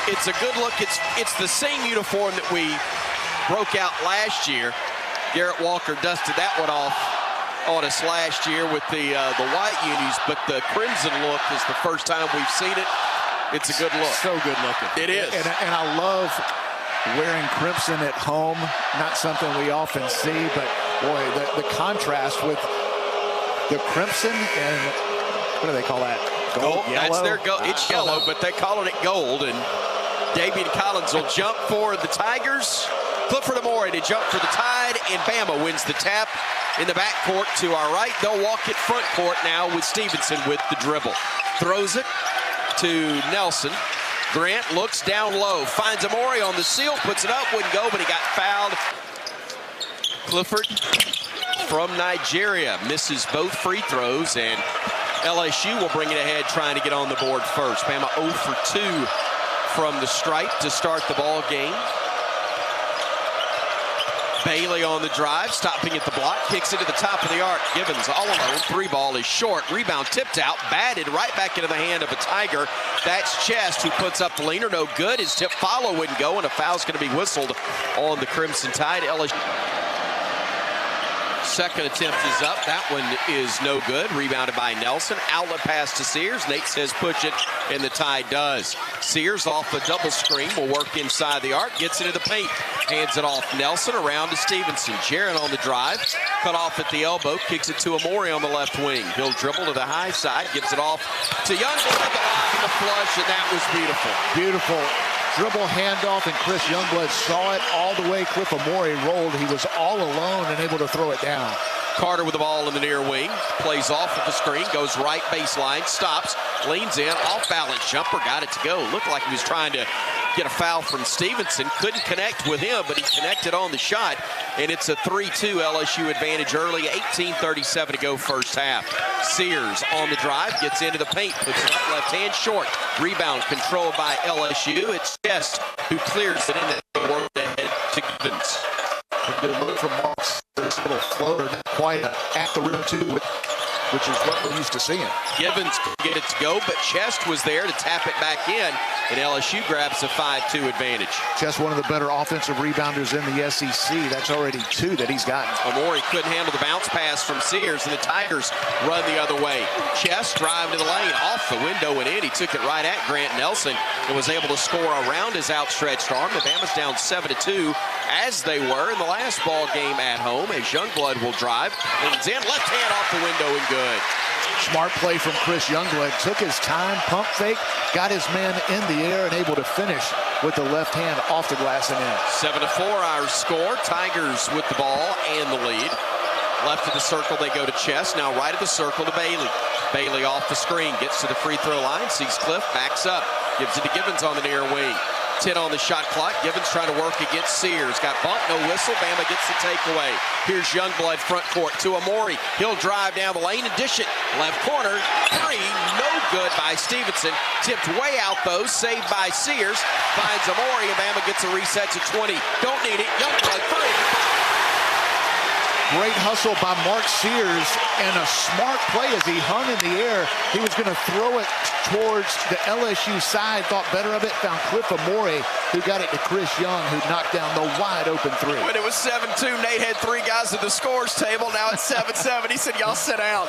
It's a good look. It's the same uniform that we broke out last year. Garrett Walker dusted that one off on us last year with the white unis, but the crimson look is the first time we've seen it. It's a good look. So good looking. It is. And I love wearing crimson at home. Not something we often see, but boy, the contrast with the crimson and what do they call that? Gold. Yellow? That's their gold. It's yellow, but they're calling it gold. And Davian Collins will jump for the Tigers. Clifford Amore to jump for the Tide, and Bama wins the tap in the backcourt to our right. They'll walk it front court now with Stevenson with the dribble. Throws it to Nelson. Grant looks down low, finds Amore on the seal, puts it up, wouldn't go, but he got fouled. Clifford from Nigeria misses both free throws, and LSU will bring it ahead trying to get on the board first. Bama 0 for 2 from the stripe to start the ball game. Bailey on the drive, stopping at the block, kicks it to the top of the arc. Givens all alone, three ball is short. Rebound tipped out, batted right back into the hand of a Tiger. That's Chest who puts up the leaner, no good. His tip follow wouldn't go, and a foul's going to be whistled on the Crimson Tide. LSU. Second attempt is up. That one is no good. Rebounded by Nelson. Outlet pass to Sears. Nate says push it, and the Tide does. Sears off a double screen will work inside the arc. Gets into the paint. Hands it off Nelson around to Stevenson. Jaron on the drive. Cut off at the elbow. Kicks it to Amore on the left wing. He'll dribble to the high side. Gives it off to Youngblood. The flush, and that was beautiful. Beautiful. Dribble handoff, and Chris Youngblood saw it all the way. Cliff Amore rolled. He was all alone and able to throw it down. Carter with the ball in the near wing. Plays off of the screen. Goes right baseline. Stops. Leans in. Off balance jumper. Got it to go. Looked like he was trying to get a foul from Stevenson. Couldn't connect with him, but he connected on the shot. And it's a 3-2 LSU advantage early. 18:37 to go first half. Sears on the drive. Gets into the paint. Puts it up left hand short. Rebound controlled by LSU. It's Chest who clears it in the work ahead to Givens. A good look from Marks. This little floater, not quite at the rim too, which is what we're used to seeing. Givens could get it to go, but Chest was there to tap it back in, and LSU grabs a 5-2 advantage. Chest, one of the better offensive rebounders in the SEC. That's already 2 that he's gotten. Amore couldn't handle the bounce pass from Sears, and the Tigers run the other way. Chest drive to the lane, off the window and in. He took it right at Grant Nelson and was able to score around his outstretched arm. The Bama's down 7-2, as they were in the last ball game at home, as Youngblood will drive. Leans in, left hand off the window and good. Smart play from Chris Youngblood. Took his time, pump fake, got his man in the air, and able to finish with the left hand off the glass and in. 7-4 our score. Tigers with the ball and the lead. Left of the circle, they go to Chest. Now right of the circle to Bailey. Bailey off the screen, gets to the free throw line, sees Cliff, backs up, gives it to Givens on the near wing. 10 on the shot clock. Givens trying to work against Sears. Got bumped, no whistle. Bama gets the takeaway. Here's Youngblood front court to Amore. He'll drive down the lane and dish it. Left corner, three, no good by Stevenson. Tipped way out though, saved by Sears. Finds Amore, and Bama gets a reset to 20. Don't need it. Youngblood, three. Great hustle by Mark Sears, and a smart play as he hung in the air. He was going to throw it towards the LSU side, thought better of it, found Cliff Amore, who got it to Chris Young, who knocked down the wide open three. When it was 7-2, Nate had 3 guys at the scores table. Now it's 7-7. He said, y'all sit down.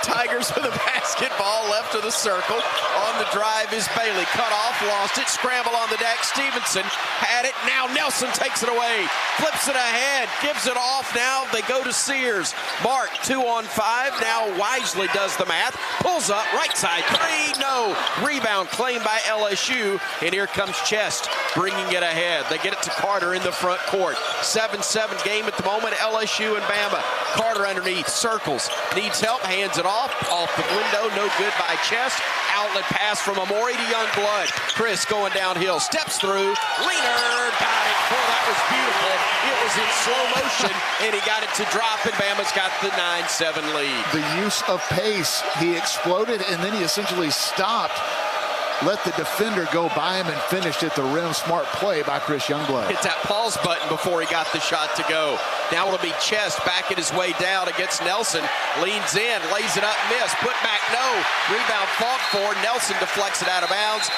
Tigers with a basketball left of the circle. On the drive is Bailey. Cut off, lost it. Scramble on the deck. Stevenson had it. Now Nelson takes it away. Flips it ahead. Gives it off. Now they go to Sears. Mark, 2 on 5. Now Wisely does the math. Pulls up. Right side. 3. No. Rebound claimed by LSU. And here comes Chest bringing it ahead. They get it to Carter in the front court. 7-7 game at the moment. LSU and Bama. Carter underneath. Circles. Needs help. Hands it off. Off the window. No good by Chest. Outlet pass from Amore to Youngblood. Chris going downhill. Steps through. Leaner. Got it. Oh, that was beautiful. It was in slow motion, and he got it to drop, and Bama's got the 9-7 lead. The use of pace. He exploded, and then he essentially stopped. Let the defender go by him and finished at the rim. Smart play by Chris Youngblood. Hit that pause button before he got the shot to go. Now it'll be Chest backing his way down against Nelson. Leans in, lays it up, miss. Put back, no. Rebound fought for. Nelson deflects it out of bounds.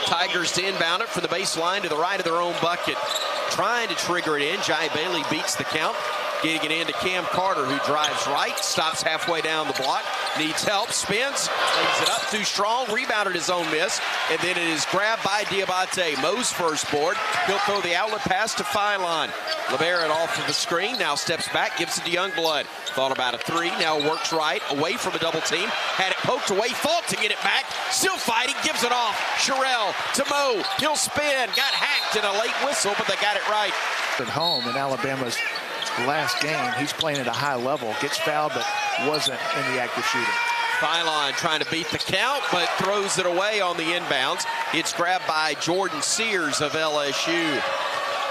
Tigers to inbound it from the baseline to the right of their own bucket. Trying to trigger it in. Jai Bailey beats the count. Getting it into Cam Carter, who drives right, stops halfway down the block, needs help, spins, leaves it up too strong, rebounded his own miss, and then it is grabbed by Diabate. Mo's first board. He'll throw the outlet pass to Phylon. LeBaron off of the screen, now steps back, gives it to Youngblood. Thought about a three, now works right, away from a double team. Had it poked away, Fault to get it back. Still fighting, gives it off. Sherrill to Mo, he'll spin, got hacked in a late whistle, but they got it right. At home in Alabama's last game, he's playing at a high level, gets fouled but wasn't in the act of shooting. Phylon trying to beat the count, but throws it away on the inbounds. It's grabbed by Jordan Sears of LSU.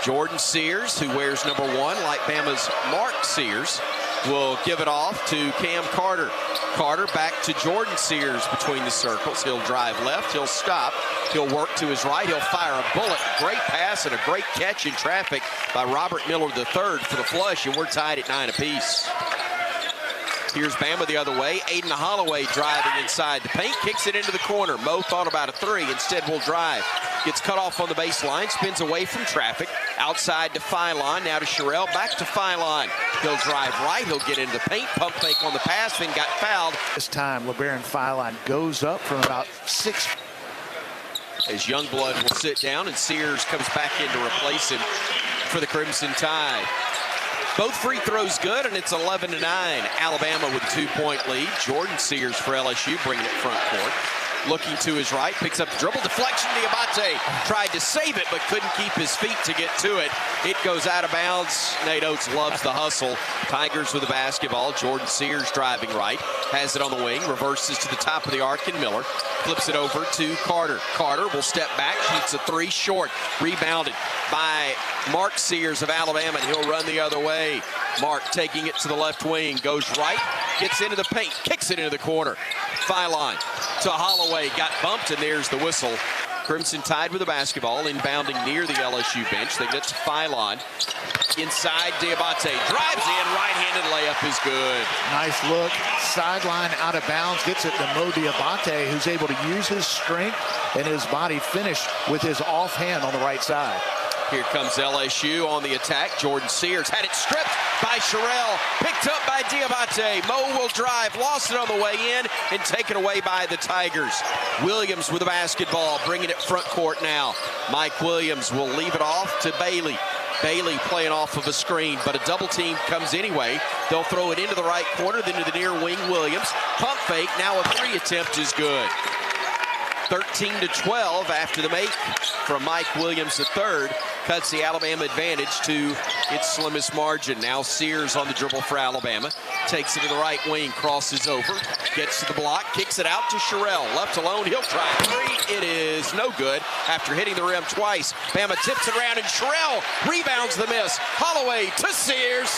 Jordan Sears, who wears number 1, like Bama's Mark Sears, will give it off to Cam Carter. Carter back to Jordan Sears between the circles. He'll drive left, he'll stop, he'll work to his right, he'll fire a bullet. Great pass and a great catch in traffic by Robert Miller III for the flush, and we're tied at 9 apiece. Here's Bama the other way. Aiden Holloway driving inside the paint, kicks it into the corner. Mo thought about a three, instead will drive. Gets cut off on the baseline, spins away from traffic. Outside to Phylon, now to Sherrill, back to Phylon. He'll drive right, he'll get into the paint, pump fake on the pass, then got fouled. This time, LeBaron Phylon goes up from about 6. As Youngblood will sit down and Sears comes back in to replace him for the Crimson Tide. Both free throws good, and it's 11-9. Alabama with a 2-point lead. Jordan Sears for LSU bringing it front court. Looking to his right, picks up the dribble, deflection. Diabate tried to save it, but couldn't keep his feet to get to it. It goes out of bounds. Nate Oates loves the hustle. Tigers with the basketball. Jordan Sears driving right, has it on the wing, reverses to the top of the arc, and Miller flips it over to Carter. Carter will step back, shoots a three short, rebounded by Mark Sears of Alabama, and he'll run the other way. Mark taking it to the left wing, goes right, gets into the paint, kicks it into the corner. Phylon to Holloway, got bumped, and there's the whistle. Crimson Tide with the basketball, inbounding near the LSU bench. They get to Phylon. Inside, Diabate drives in, right-handed layup is good. Nice look, sideline out of bounds, gets it to Mo Diabate, who's able to use his strength and his body finish with his offhand on the right side. Here comes LSU on the attack. Jordan Sears had it stripped by Sherrill, picked up by Diabate. Mo will drive, lost it on the way in, and taken away by the Tigers. Williams with the basketball, bringing it front court now. Mike Williams will leave it off to Bailey. Bailey playing off of a screen, but a double team comes anyway. They'll throw it into the right corner, then to the near wing. Williams, pump fake, now a three attempt is good. 13-12 after the make from Mike Williams III. Cuts the Alabama advantage to its slimmest margin. Now Sears on the dribble for Alabama. Takes it to the right wing, crosses over, gets to the block, kicks it out to Sherrill. Left alone, he'll try a three. It is no good after hitting the rim twice. Bama tips it around, and Sherrill rebounds the miss. Holloway to Sears.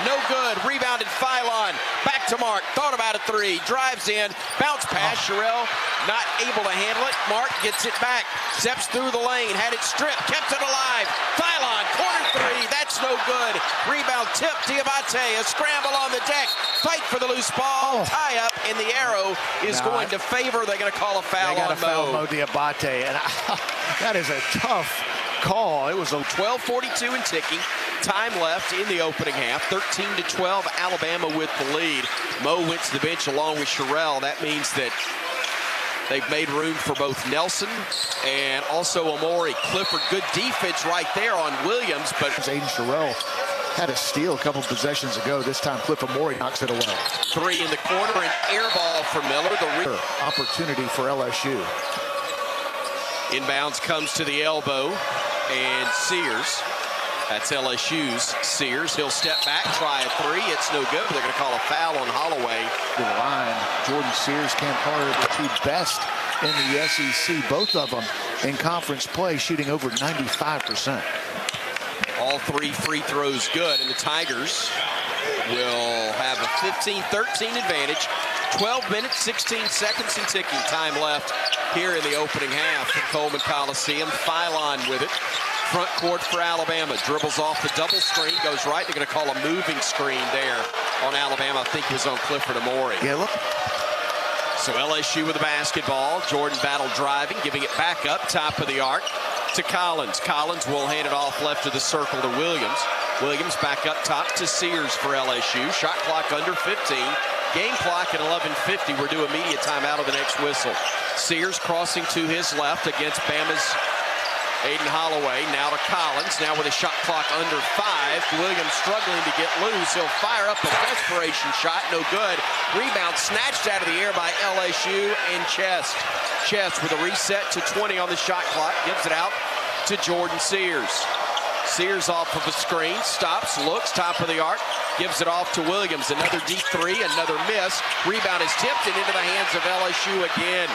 No good. Rebounded Phylon. Back to Mark. Thought about a three. Drives in. Bounce pass. Sherrill not able to handle it. Mark gets it back. Steps through the lane. Had it stripped. Kept it alive. Phylon. Corner three. That's no good. Rebound tip. Diabate. A scramble on the deck. Fight for the loose ball. Tie up. And the arrow is going to favor. They're going to call a foul on Mo. Foul Mo Diabate. And that is a tough call. It was a 12:42 and ticking. Time left in the opening half. 13-12, Alabama with the lead. Mo went to the bench along with Sherrill. That means that they've made room for both Nelson and also Amori. Clifford, good defense right there on Williams, but Aiden Sherrill had a steal a couple possessions ago. This time Cliff Amori knocks it away. Three in the corner, an air ball for Miller. The opportunity for LSU. Inbounds comes to the elbow, and Sears. That's LSU's Sears. He'll step back, try a three. It's no good, but they're going to call a foul on Holloway. The line, Jordan Sears, Cam Carter, the two best in the SEC. Both of them in conference play, shooting over 95%. All three free throws good, and the Tigers will have a 15-13 advantage. 12 minutes, 16 seconds and ticking. Time left here in the opening half at Coleman Coliseum. Phylon with it. Front court for Alabama. Dribbles off the double screen, goes right. They're going to call a moving screen there on Alabama. I think it was on Clifford Amori. Yeah, look. So LSU with the basketball. Jordan battle driving, giving it back up, top of the arc to Collins. Collins will hand it off left of the circle to Williams. Williams back up top to Sears for LSU. Shot clock under 15. Game clock at 11:50. We're due immediate timeout of the next whistle. Sears crossing to his left against Bama's Aiden Holloway. Now to Collins. Now with a shot clock under 5. Williams struggling to get loose. He'll fire up a desperation shot. No good. Rebound snatched out of the air by LSU and Chest. Chest with a reset to 20 on the shot clock. Gives it out to Jordan Sears. Sears off of a screen, stops, looks, top of the arc, gives it off to Williams. Another deep three, another miss. Rebound is tipped and into the hands of LSU again.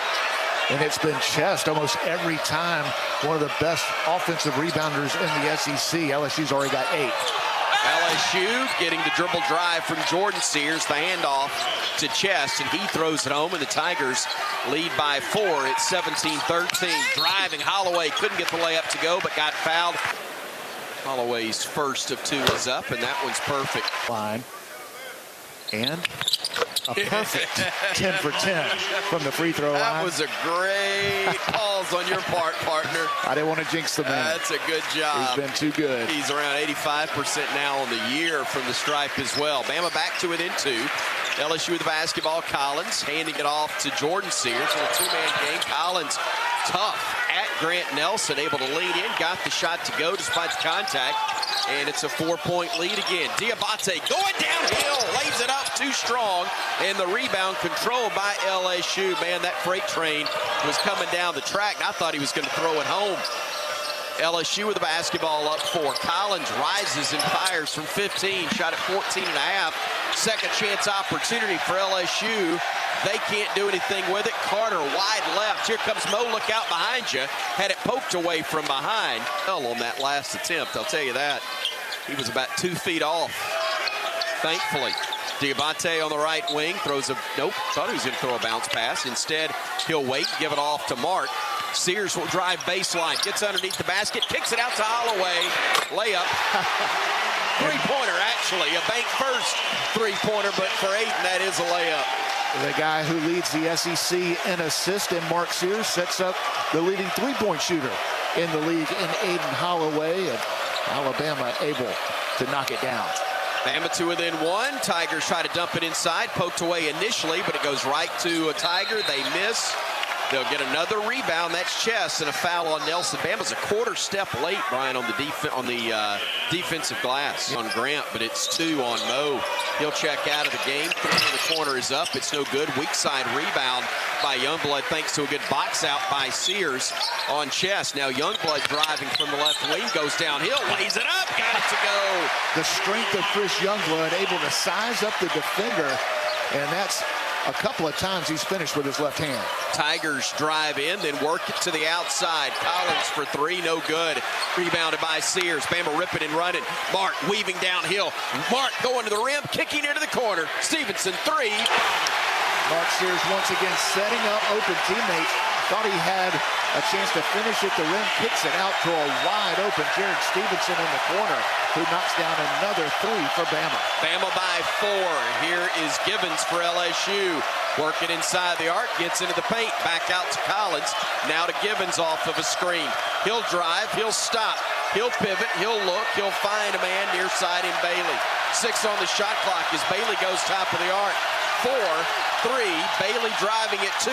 And it's been Chest almost every time. One of the best offensive rebounders in the SEC. LSU's already got 8. LSU getting the dribble drive from Jordan Sears, the handoff to Chest, and he throws it home, and the Tigers lead by 4 at 17-13. Driving, Holloway couldn't get the layup to go, but got fouled. Holloway's first of 2 is up, and that one's perfect. Line. And a perfect 10 for 10 from the free throw line. That was a great pause on your part, partner. I didn't want to jinx the man. That's a good job. He's been too good. He's around 85% now on the year from the stripe as well. Bama back to within 2. LSU with the basketball. Collins handing it off to Jordan Sears in a 2-man game. Collins tough at Grant Nelson, able to lean in, got the shot to go despite the contact, and it's a 4-point lead again. Diabate going downhill, lays it up too strong, and the rebound controlled by LSU. Man, that freight train was coming down the track, and I thought he was going to throw it home. LSU with the basketball up 4. Collins rises and fires from 15, shot at 14.5. Second chance opportunity for LSU. They can't do anything with it. Carter wide left. Here comes Mo. Look out behind you. Had it poked away from behind. Well, on that last attempt, I'll tell you that. He was about 2 feet off, thankfully. Diabate on the right wing throws a, nope, thought he was going to throw a bounce pass. Instead, he'll wait, give it off to Mark. Sears will drive baseline, gets underneath the basket, kicks it out to Holloway. Layup. Three-pointer, actually. A bank first three-pointer, but for Aiden, that is a layup. The guy who leads the SEC in assists, and Mark Sears sets up the leading 3-point shooter in the league in Aiden Holloway, and Alabama able to knock it down. Bama to within 1. Tigers try to dump it inside, poked away initially, but it goes right to a Tiger. They miss. They'll get another rebound. That's Chest, and a foul on Nelson. Bama's a quarter step late, Brian, on the defensive glass on Grant, but it's 2 on Mo. He'll check out of the game. 3 in the corner is up. It's no good. Weak side rebound by Youngblood thanks to a good box out by Sears on Chest. Now Youngblood driving from the left wing, goes downhill, lays it up, got it to go. The strength of Chris Youngblood able to size up the defender, and that's a couple of times he's finished with his left hand. Tigers drive in, then work it to the outside. Collins for 3, no good. Rebounded by Sears. Bama ripping and running. Mark weaving downhill. Mark going to the rim, kicking into the corner. Stevenson 3. Mark Sears once again setting up open teammates. Thought he had a chance to finish at the rim, kicks it out to a wide open Jared Stevenson in the corner, who knocks down another 3 for Bama. Bama by 4. Here is Givens for LSU. Working inside the arc, gets into the paint, back out to Collins. Now to Givens off of a screen. He'll drive, he'll stop, he'll pivot, he'll look, he'll find a man near side in Bailey. 6 on the shot clock as Bailey goes top of the arc. 4, 3, Bailey driving at 2,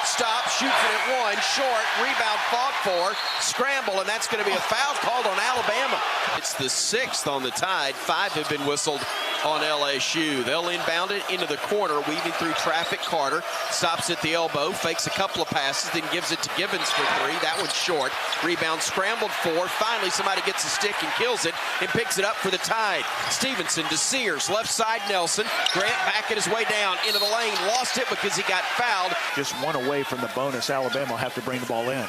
stop, shoots it at 1, short, rebound fought for, scramble, and that's going to be a foul called on Alabama. It's the 6th on the Tide. 5 have been whistled on LSU. They'll inbound it into the corner, weaving through traffic. Carter stops at the elbow, fakes a couple of passes, then gives it to Givens for 3. That one's short. Rebound scrambled for. Finally, somebody gets a stick and kills it and picks it up for the Tide. Stevenson to Sears, left side Nelson. Grant backing his way down into the lane. Lost it because he got fouled. Just 1 away from the bonus. Alabama will have to bring the ball in.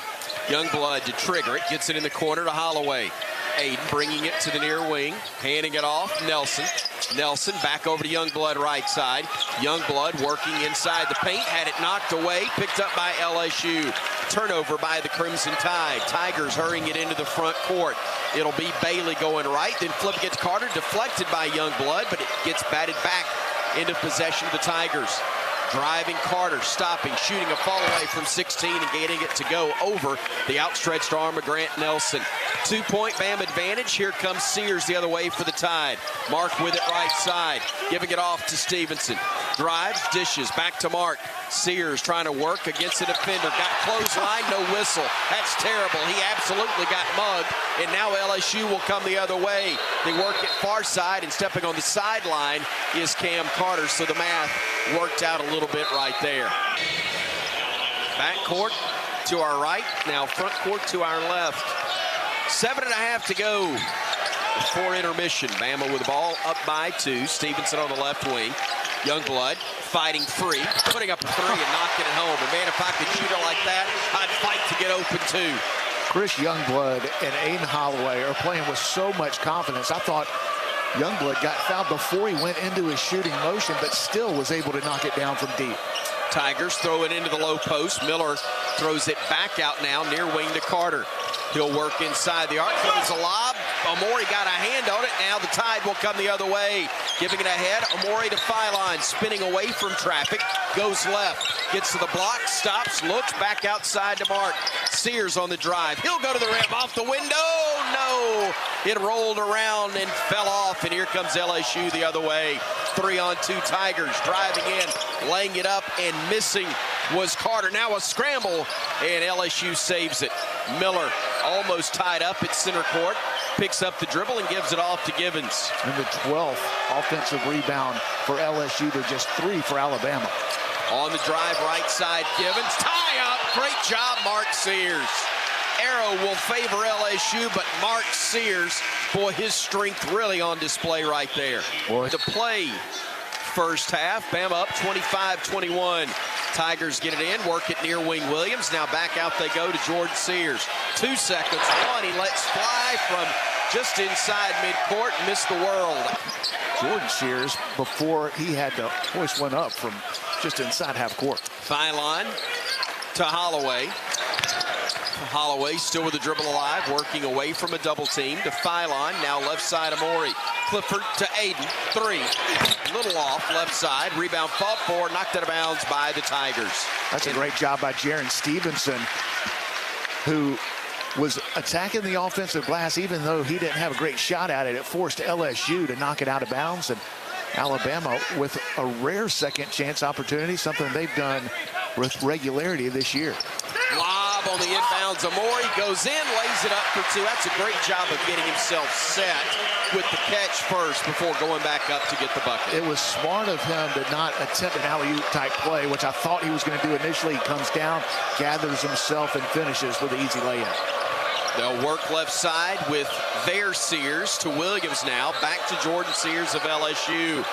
Youngblood to trigger it. Gets it in the corner to Holloway. Aiden bringing it to the near wing, handing it off. Nelson back over to Youngblood right side. Youngblood working inside the paint, had it knocked away, picked up by LSU. Turnover by the Crimson Tide. Tigers hurrying it into the front court. It'll be Bailey going right, then flipping it to Carter, deflected by Youngblood, but it gets batted back into possession of the Tigers. Driving Carter, stopping, shooting a fall away from 16 and getting it to go over the outstretched arm of Grant Nelson. 2-point Bam advantage. Here comes Sears the other way for the Tide. Mark with it right side, giving it off to Stevenson. Drives, dishes, back to Mark. Sears trying to work against a defender. Got clothesline, no whistle. That's terrible. He absolutely got mugged, and now LSU will come the other way. They work it far side, and stepping on the sideline is Cam Carter, so the math worked out a little bit right there. Back court to our right, now front court to our left. 7.5 to go before intermission. Bama with the ball up by 2. Stevenson on the left wing. Youngblood fighting free, putting up a 3 and knocking it home. And man, if I could shoot her like that, I'd fight to get open too. Chris Youngblood and Aiden Holloway are playing with so much confidence. I thought Youngblood got fouled before he went into his shooting motion, but still was able to knock it down from deep. Tigers throw it into the low post. Miller throws it back out now, near wing to Carter. He'll work inside the arc, throws a lob. Amori got a hand on it. Now the Tide will come the other way. Giving it ahead, Amori to Phylon, spinning away from traffic, goes left, gets to the block, stops, looks back outside to Mark. Sears on the drive. He'll go to the rim, off the window. No, it rolled around and fell off, and here comes LSU the other way. 3-on-2 Tigers driving in, laying it up, and missing was Carter. Now a scramble, and LSU saves it. Miller almost tied up at center court, picks up the dribble and gives it off to Givens. And the 12th offensive rebound for LSU to just 3 for Alabama. On the drive, right side, Givens. Tie up. Great job, Mark Sears. Arrow will favor LSU, but Mark Sears, boy, his strength really on display right there. Boy. To play first half, Bama up 25-21. Tigers get it in, work it near wing Williams. Now back out they go to Jordan Sears. 2 seconds, 1, he lets fly from just inside midcourt, missed the world. Jordan Sears, before he had to hoist one up from just inside half court. Phylon to Holloway. Holloway still with the dribble alive, working away from a double team to Phylon. Now left side Amori. Clifford to Aiden. 3. Little off left side. Rebound fought for, knocked out of bounds by the Tigers. That's a great job by Jaron Stevenson, who was attacking the offensive glass even though he didn't have a great shot at it. It forced LSU to knock it out of bounds, and Alabama with a rare second chance opportunity, something they've done with regularity this year. Lob on the inbounds. Amori goes in, lays it up for 2. That's a great job of getting himself set with the catch first before going back up to get the bucket. It was smart of him to not attempt an alley-oop type play, which I thought he was going to do initially. He comes down, gathers himself, and finishes with an easy layup. They'll work left side with their Sears to Williams now. Back to Jordan Sears of LSU.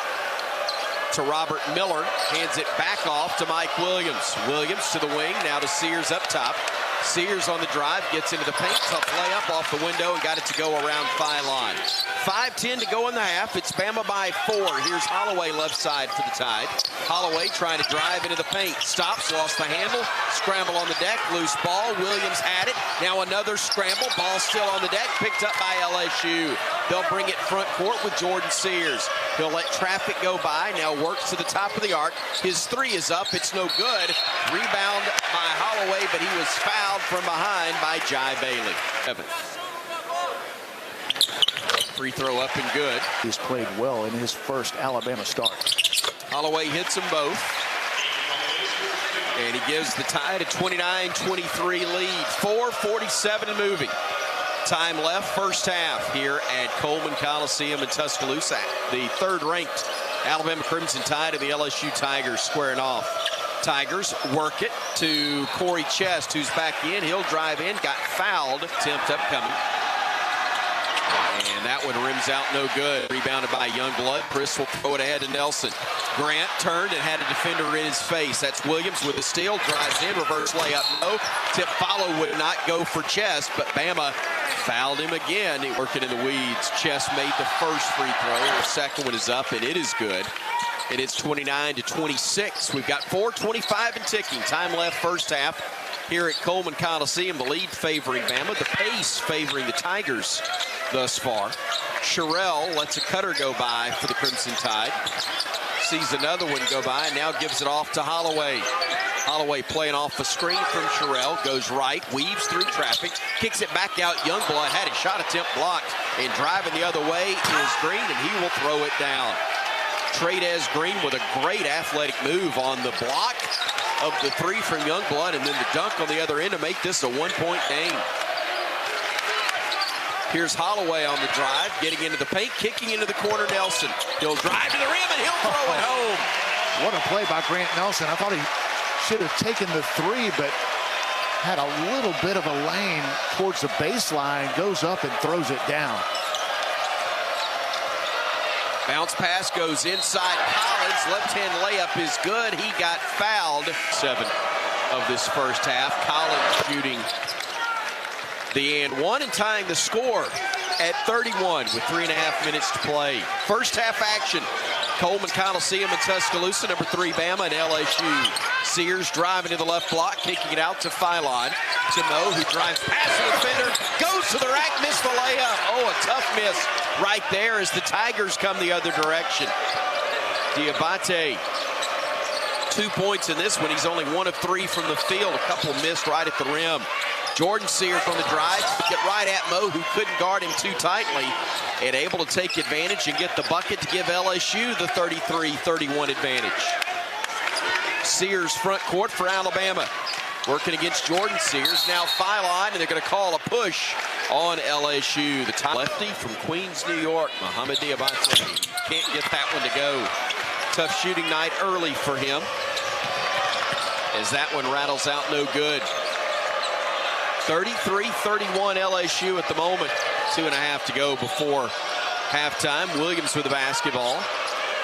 To Robert Miller, hands it back off to Mike Williams. Williams to the wing, now to Sears up top. Sears on the drive, gets into the paint, tough layup off the window, and got it to go around Phylon. 5:10 to go in the half. It's Bama by 4. Here's Holloway left side for the Tide. Holloway trying to drive into the paint. Stops, lost the handle. Scramble on the deck, loose ball. Williams had it. Now another scramble. Ball still on the deck, picked up by LSU. They'll bring it front court with Jordan Sears. He'll let traffic go by. Now works to the top of the arc. His 3 is up. It's no good. Rebound by Holloway, but he was fouled from behind by Jai Bailey. Evan. Free throw up and good. He's played well in his first Alabama start. Holloway hits them both. And he gives the Tide a 29-23 lead. 4:47 moving. Time left, first half here at Coleman Coliseum in Tuscaloosa. The 3rd-ranked Alabama Crimson Tide and the LSU Tigers squaring off. Tigers work it to Corey Chest, who's back in. He'll drive in, got fouled. Attempt upcoming. And that one rims out no good. Rebounded by Youngblood. Chris will throw it ahead to Nelson. Grant turned and had a defender in his face. That's Williams with the steal. Drives in, reverse layup, no. Tip follow would not go for Chest, but Bama fouled him again. He working in the weeds. Chest made the first free throw. The second one is up, and it is good. And it's 29-26. We've got 4:25 and ticking. Time left, first half. Here at Coleman Coliseum, the lead favoring Bama, the pace favoring the Tigers thus far. Sherrill lets a cutter go by for the Crimson Tide. sees another one go by and now gives it off to Holloway. Holloway playing off the screen from Sherrill, goes right, weaves through traffic, kicks it back out. Youngblood had his shot attempt blocked, and driving the other way is Green, and he will throw it down. Trades Green with a great athletic move on the block of the three from Youngblood, and then the dunk on the other end to make this a one-point game. Here's Holloway on the drive, getting into the paint, kicking into the corner. Nelson, he'll drive to the rim, and he'll throw it home. What a play by Grant Nelson. I thought he should have taken the three, but had a little bit of a lane towards the baseline, goes up and throws it down. Bounce pass goes inside Collins. Left-hand layup is good. He got fouled. 7 of this first half. Collins shooting the and one and tying the score at 31 with 3.5 minutes to play. First half action. Coleman Coliseum in Tuscaloosa, number 3 Bama and LSU. Sears driving to the left block, kicking it out to Philon. To Mo, who drives past the defender, goes to the rack, missed the layup. Oh, a tough miss right there as the Tigers come the other direction. Diabate, 2 points in this one. He's only 1 of 3 from the field. A couple missed right at the rim. Jordan Sears on the drive, get right at Mo, who couldn't guard him too tightly, and able to take advantage and get the bucket to give LSU the 33-31 advantage. Sears front court for Alabama, working against Jordan Sears. Now Philon, and they're going to call a push on LSU. The top lefty from Queens, New York, Mohamed Diabate. Can't get that one to go. Tough shooting night early for him, as that one rattles out no good. 33-31 LSU at the moment. 2.5 to go before halftime. Williams with the basketball,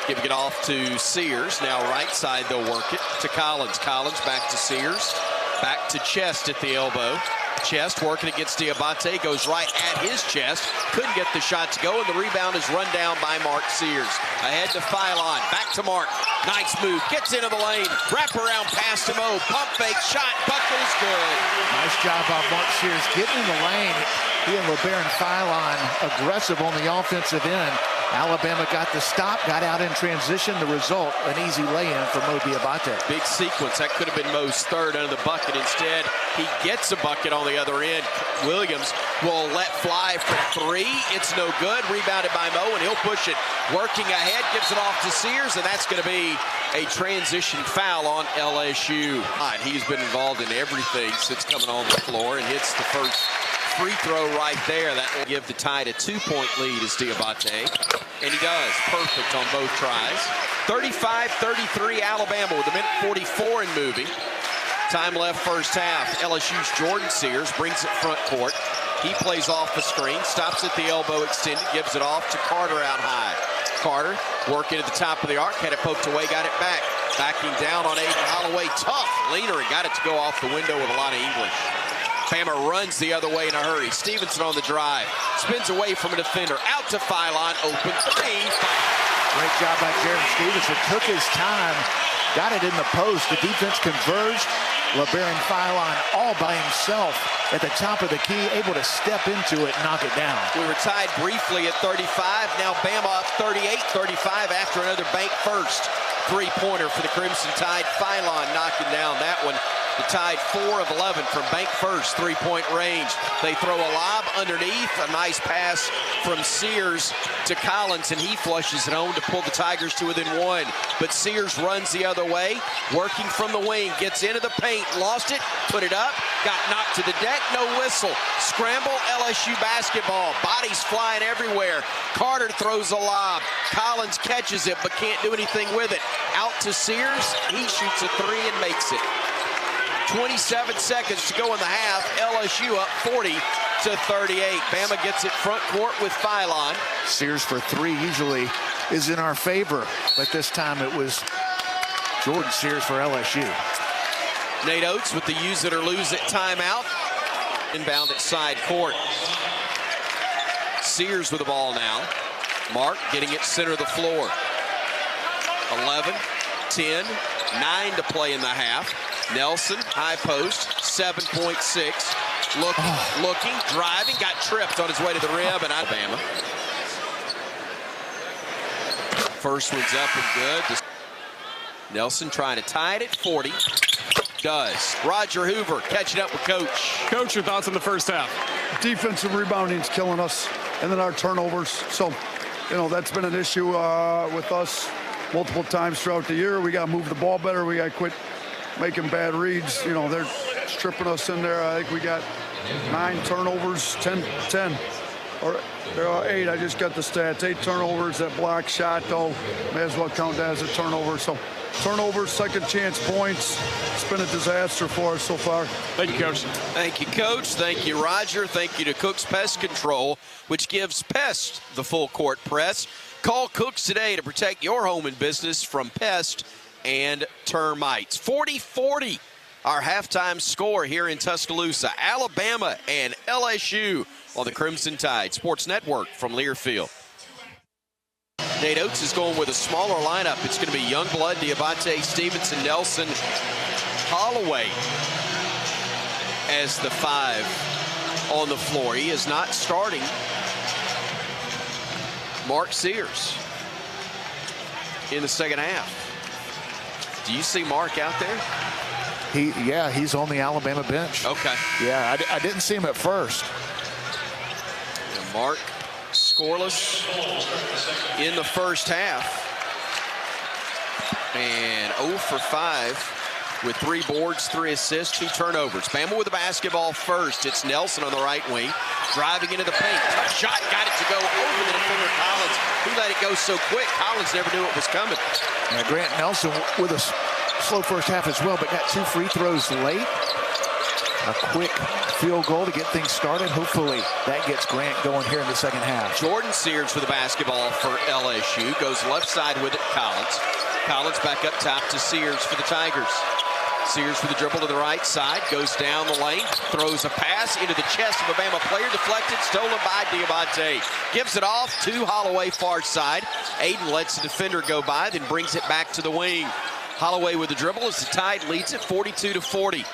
giving it off to Sears. Now right side they'll work it to Collins. Collins back to Sears, back to Chest at the elbow. Chest working against Diabate, goes right at his chest. Couldn't get the shot to go, and the rebound is run down by Mark Sears. Ahead to Philon, back to Mark. Nice move, gets into the lane, wrap around pass to Mo, pump fake, shot, bucket is good. Nice job by Mark Sears getting in the lane. He and LeBaron Philon aggressive on the offensive end. Alabama got the stop, got out in transition. The result, an easy lay-in for Mo Diabate. Big sequence. That could have been Mo's third under the bucket. Instead, he gets a bucket on the other end. Williams will let fly for 3. It's no good. Rebounded by Mo, and he'll push it. Working ahead, gives it off to Sears, and that's going to be a transition foul on LSU. He's been involved in everything since coming on the floor, and hits the first free throw right there. That will give the Tide a 2-point lead as Diabate. And he does. Perfect on both tries. 35-33 Alabama with 1:44 and moving. Time left first half. LSU's Jordan Sears brings it front court. He plays off the screen, stops at the elbow extended, gives it off to Carter out high. Carter working at the top of the arc, had it poked away, got it back. Backing down on Aiden Holloway. Tough leaner and got it to go off the window with a lot of English. Bama runs the other way in a hurry. Stevenson on the drive. Spins away from a defender. Out to Philon. Open 3. Great job by Jeremy Stevenson. Took his time. Got it in the post. The defense converged. LeBaron Philon all by himself at the top of the key. Able to step into it and knock it down. We were tied briefly at 35. Now Bama up 38-35 after another bank first. 3-pointer for the Crimson Tide. Philon knocking down that one. The Tide 4 of 11 from bank first, 3-point range. They throw a lob underneath, a nice pass from Sears to Collins, and he flushes it home to pull the Tigers to within 1. But Sears runs the other way, working from the wing, gets into the paint, lost it, put it up, got knocked to the deck, no whistle. Scramble, LSU basketball, bodies flying everywhere. Carter throws a lob. Collins catches it, but can't do anything with it. Out to Sears, he shoots a 3 and makes it. 27 seconds to go in the half. LSU up 40-38. Bama gets it front court with Philon. Sears for 3 usually is in our favor, but this time it was Jordan Sears for LSU. Nate Oates with the use it or lose it timeout. Inbound at side court. Sears with the ball now. Mark getting it center of the floor. 11, 10, 9 to play in the half. Nelson, high post, 7.6. Looking, driving, got tripped on his way to the rim, and Alabama. First one's up and good. Nelson trying to tie it at 40. Does. Roger Hoover catching up with Coach. Coach, your thoughts on the first half? Defensive rebounding is killing us, and then our turnovers. So, that's been an issue with us multiple times throughout the year. We got to move the ball better. We got to quit making bad reads. They're stripping us in there. I think we got 9 turnovers, 10, or 8. I just got the stats. 8 turnovers. That block shot, though, may as well count that as a turnover. So, turnovers, second chance points. It's been a disaster for us so far. Thank you, Coach. Thank you, Coach. Thank you, Roger. Thank you to Cook's Pest Control, which gives pests the full court press. Call Cook's today to protect your home and business from pests and termites. 40-40, our halftime score here in Tuscaloosa. Alabama and LSU on the Crimson Tide Sports Network from Learfield. Nate Oates is going with a smaller lineup. It's going to be Youngblood, Diabate, Stevenson, Nelson, Holloway as the 5 on the floor. He is not starting Mark Sears in the second half. Do you see Mark out there? He's on the Alabama bench. Okay. Yeah, I didn't see him at first. And Mark scoreless in the first half. And 0 for 5 with 3 boards, 3 assists, 2 turnovers. Bama with the basketball first. It's Nelson on the right wing, driving into the paint. Tough shot, got it to go over the defender Collins. He let it go so quick, Collins never knew it was coming. Yeah, Grant Nelson with a slow first half as well, but got 2 free throws late. A quick field goal to get things started. Hopefully that gets Grant going here in the second half. Jordan Sears with the basketball for LSU. Goes left side with it, Collins. Collins back up top to Sears for the Tigers. Sears with the dribble to the right side. Goes down the lane. Throws a pass into the chest of a Bama player. Deflected. Stolen by Diabate. Gives it off to Holloway far side. Aiden lets the defender go by, then brings it back to the wing. Holloway with the dribble as the Tide leads it 42-40.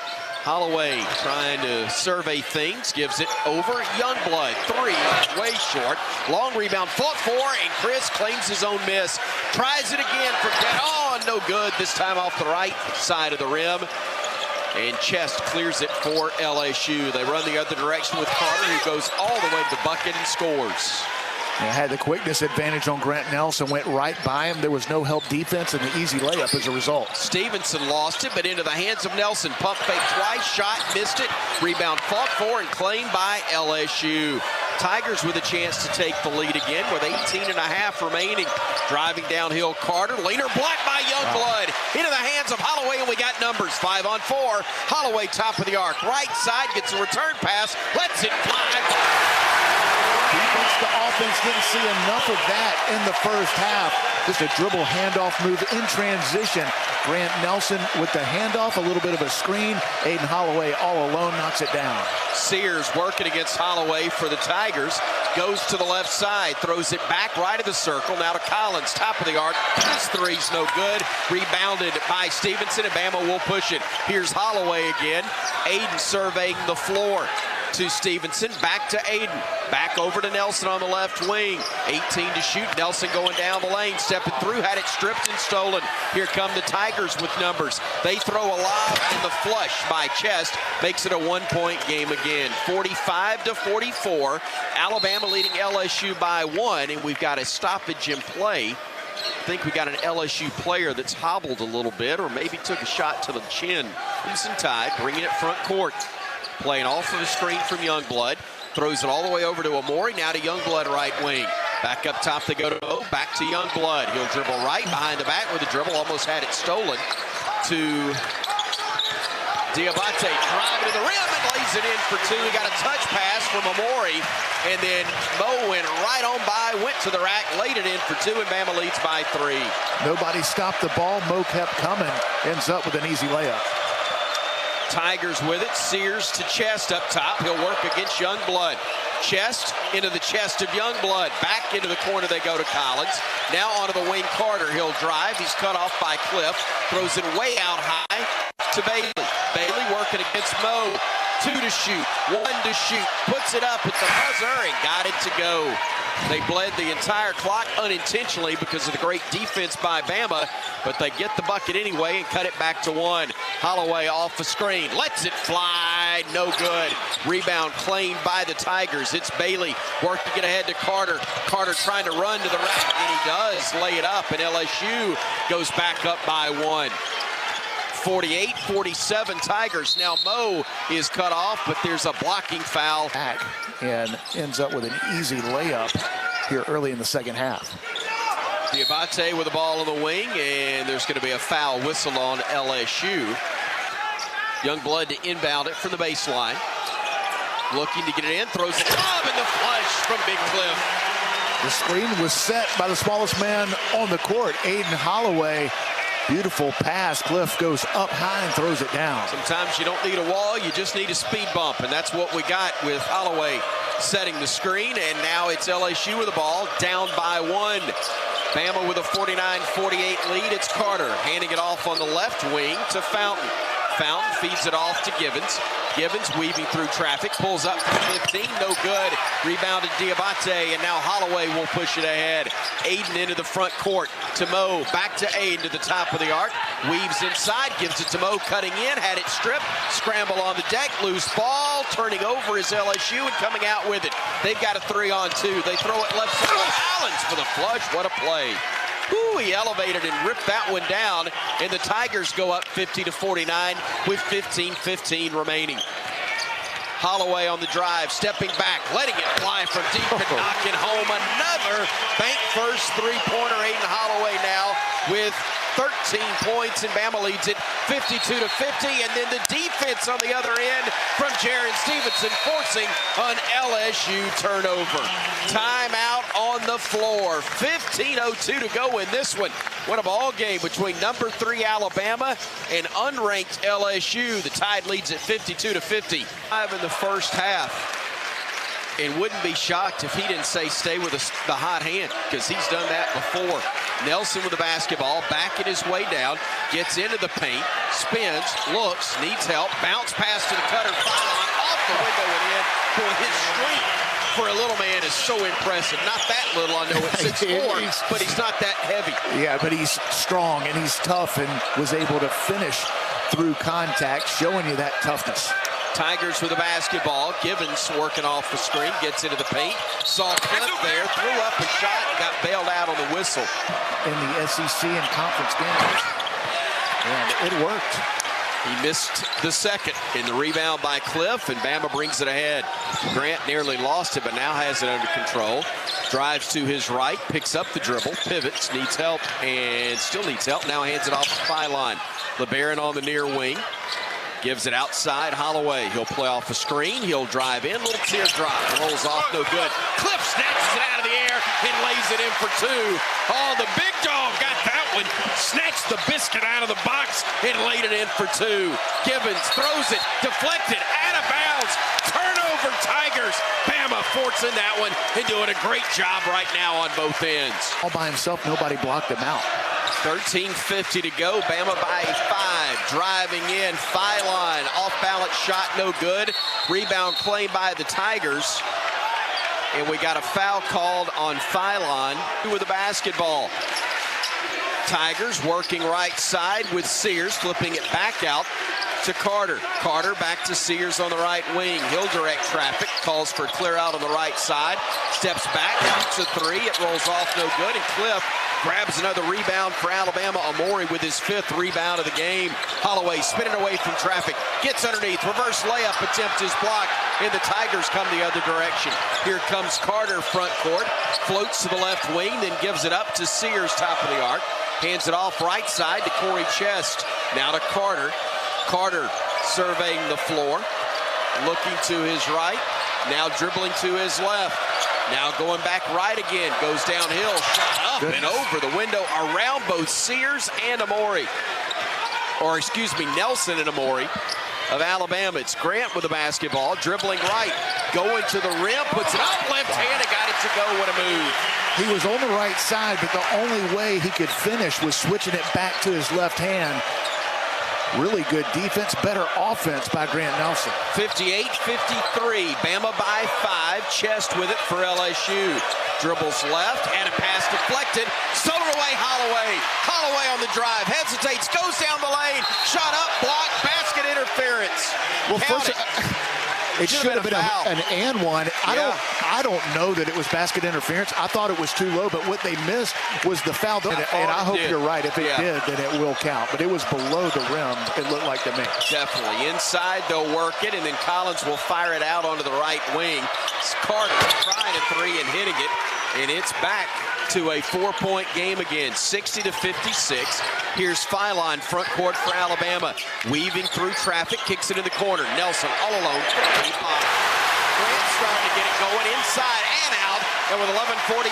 Holloway trying to survey things, gives it over. Youngblood, 3, way short. Long rebound, fought for, and Chris claims his own miss. Tries it again for no good. This time off the right side of the rim. And Chest clears it for LSU. They run the other direction with Carter, who goes all the way to the bucket and scores. Had the quickness advantage on Grant Nelson, went right by him. There was no help defense and the easy layup as a result. Stevenson lost it, but into the hands of Nelson. Pump fake twice, shot, missed it. Rebound fought for and claimed by LSU. Tigers with a chance to take the lead again with 18.5 remaining. Driving downhill, Carter. Leaner blocked by Youngblood. Into the hands of Holloway, and we got numbers. 5 on 4. Holloway top of the arc. Right side gets a return pass. Lets it fly. The offense didn't see enough of that in the first half. Just a dribble handoff move in transition. Grant Nelson with the handoff, a little bit of a screen. Aiden Holloway all alone knocks it down. Sears working against Holloway for the Tigers. Goes to the left side, throws it back right of the circle. Now to Collins, top of the arc. His 3's no good. Rebounded by Stevenson, and Bama will push it. Here's Holloway again. Aiden surveying the floor. To Stevenson, back to Aiden, back over to Nelson on the left wing. 18 to shoot. Nelson going down the lane, stepping through, had it stripped and stolen. Here come the Tigers with numbers. They throw a lob in the flush by Chest, makes it a 1-point game again. 45-44. Alabama leading LSU by 1, and we've got a stoppage in play. I think we got an LSU player that's hobbled a little bit, or maybe took a shot to the chin. Crimson Tide bringing it front court. Playing off of a screen from Youngblood. Throws it all the way over to Amori. Now to Youngblood right wing. Back up top they go to back to Youngblood. He'll dribble right behind the back with a dribble. Almost had it stolen to Diabate. Driving to the rim and lays it in for 2. He got a touch pass from Amori. And then Mo went right on by, went to the rack, laid it in for 2, and Bama leads by 3. Nobody stopped the ball. Mo kept coming. Ends up with an easy layup. Tigers with it. Sears to Chest up top. He'll work against Youngblood. Chest into the chest of Youngblood. Back into the corner they go to Collins. Now onto the wing, Carter. He'll drive. He's cut off by Cliff. Throws it way out high to Bailey. Bailey working against Mo. 2 to shoot, 1 to shoot, puts it up at the buzzer and got it to go. They bled the entire clock unintentionally because of the great defense by Bama, but they get the bucket anyway and cut it back to 1. Holloway off the screen, lets it fly, no good. Rebound claimed by the Tigers. It's Bailey, work to get ahead to Carter. Carter trying to run to the rack, and he does lay it up, and LSU goes back up by 1. 48-47 Tigers. Now Mo is cut off, but there's a blocking foul. Back and ends up with an easy layup here early in the second half. Diabate with the ball on the wing, and there's going to be a foul whistle on LSU. Youngblood to inbound it from the baseline. Looking to get it in, throws it up in the flush from Big Cliff. The screen was set by the smallest man on the court, Aiden Holloway. Beautiful pass. Cliff goes up high and throws it down. Sometimes you don't need a wall, you just need a speed bump, and that's what we got with Holloway setting the screen, and now it's LSU with the ball, down by 1. Bama with a 49-48 lead. It's Carter handing it off on the left wing to Fountain. Fountain feeds it off to Givens. Givens weaving through traffic, pulls up from 15, no good. Rebounded Diabate, and now Holloway will push it ahead. Aiden into the front court to Mo, back to Aiden to the top of the arc. Weaves inside, gives it to Mo, cutting in, had it stripped. Scramble on the deck, loose ball, turning over is LSU and coming out with it. They've got a 3-on-2. They throw it left side. Allens for the flush, what a play. Ooh, he elevated and ripped that one down, and the Tigers go up 50-49 with 15:15 remaining. Holloway on the drive, stepping back, letting it fly from deep and knocking home another bank first three-pointer. Aiden Holloway now with 13 points, and Bama leads it 52-50, and then the defense on the other end from Jaron Stevenson forcing an LSU turnover. Timeout on the floor. 15:02 to go in this one. What a ball game between number 3 Alabama and unranked LSU. The Tide leads at 52-50. 5 in the first half. And wouldn't be shocked if he didn't say stay with the hot hand, because he's done that before. Nelson with the basketball, backing his way down, gets into the paint, spins, looks, needs help, bounce pass to the cutter, Phylon off the window and in. For his strength for a little man is so impressive. Not that little, I know it's 6'4", but he's not that heavy. Yeah, but he's strong and he's tough and was able to finish through contact, showing you that toughness. Tigers with the basketball. Givens working off the screen, gets into the paint. Saw Cliff there, threw up a shot, got bailed out on the whistle. In the SEC and conference games. And it worked. He missed the second in the rebound by Cliff, and Bama brings it ahead. Grant nearly lost it, but now has it under control. Drives to his right, picks up the dribble, pivots, needs help, and still needs help. Now hands it off to Phylon. LeBaron on the near wing. Gives it outside, Holloway. He'll play off the screen. He'll drive in, little teardrop. Rolls off, no good. Cliff snatches it out of the air and lays it in for 2. Oh, the big dog got that one. Snatched the biscuit out of the box and laid it in for 2. Givens throws it, deflected, out of bounds. Turnover, Tigers. Bama forcing that one and doing a great job right now on both ends. All by himself, nobody blocked him out. 13:50 to go. Bama by 5. Driving in. Phylon. Off-balance shot, no good. Rebound claimed by the Tigers. And we got a foul called on Phylon with the basketball. Tigers working right side with Sears, flipping it back out to Carter. Carter back to Sears on the right wing. He'll direct traffic, calls for clear out on the right side, steps back, shoots a 3. It rolls off, no good, and Cliff grabs another rebound for Alabama. Amori with his 5th rebound of the game. Holloway spinning away from traffic, gets underneath, reverse layup attempt is blocked, and the Tigers come the other direction. Here comes Carter front court, floats to the left wing, then gives it up to Sears, top of the arc. Hands it off right side to Corey Chest. Now to Carter. Carter surveying the floor, looking to his right, now dribbling to his left. Now going back right again, goes downhill, shot up and over the window around both Sears and Amori. Or excuse me, Nelson and Amori of Alabama. It's Grant with the basketball, dribbling right, going to the rim, puts it up left hand and got it to go. What a move. He was on the right side, but the only way he could finish was switching it back to his left hand. Really good defense, better offense by Grant Nelson. 58-53, Bama by 5, Chest with it for LSU. Dribbles left, and a pass deflected, stolen away Holloway. Holloway on the drive, hesitates, goes down the lane, shot up, blocked, basket interference. Well, Count first, it. it should have been an and one. Yeah. I don't know that it was basket interference. I thought it was too low, but what they missed was the foul. And I hope you're right. If it did, then it will count. But it was below the rim, it looked like to me. Definitely. Inside, they'll work it, and then Collins will fire it out onto the right wing. It's Carter trying a three and hitting it, and it's back to a 4-point game again, 60-56. Here's Philon, front court for Alabama. Weaving through traffic, kicks it in the corner. Nelson all alone. Grant starting to get it going inside and out. And with 11:45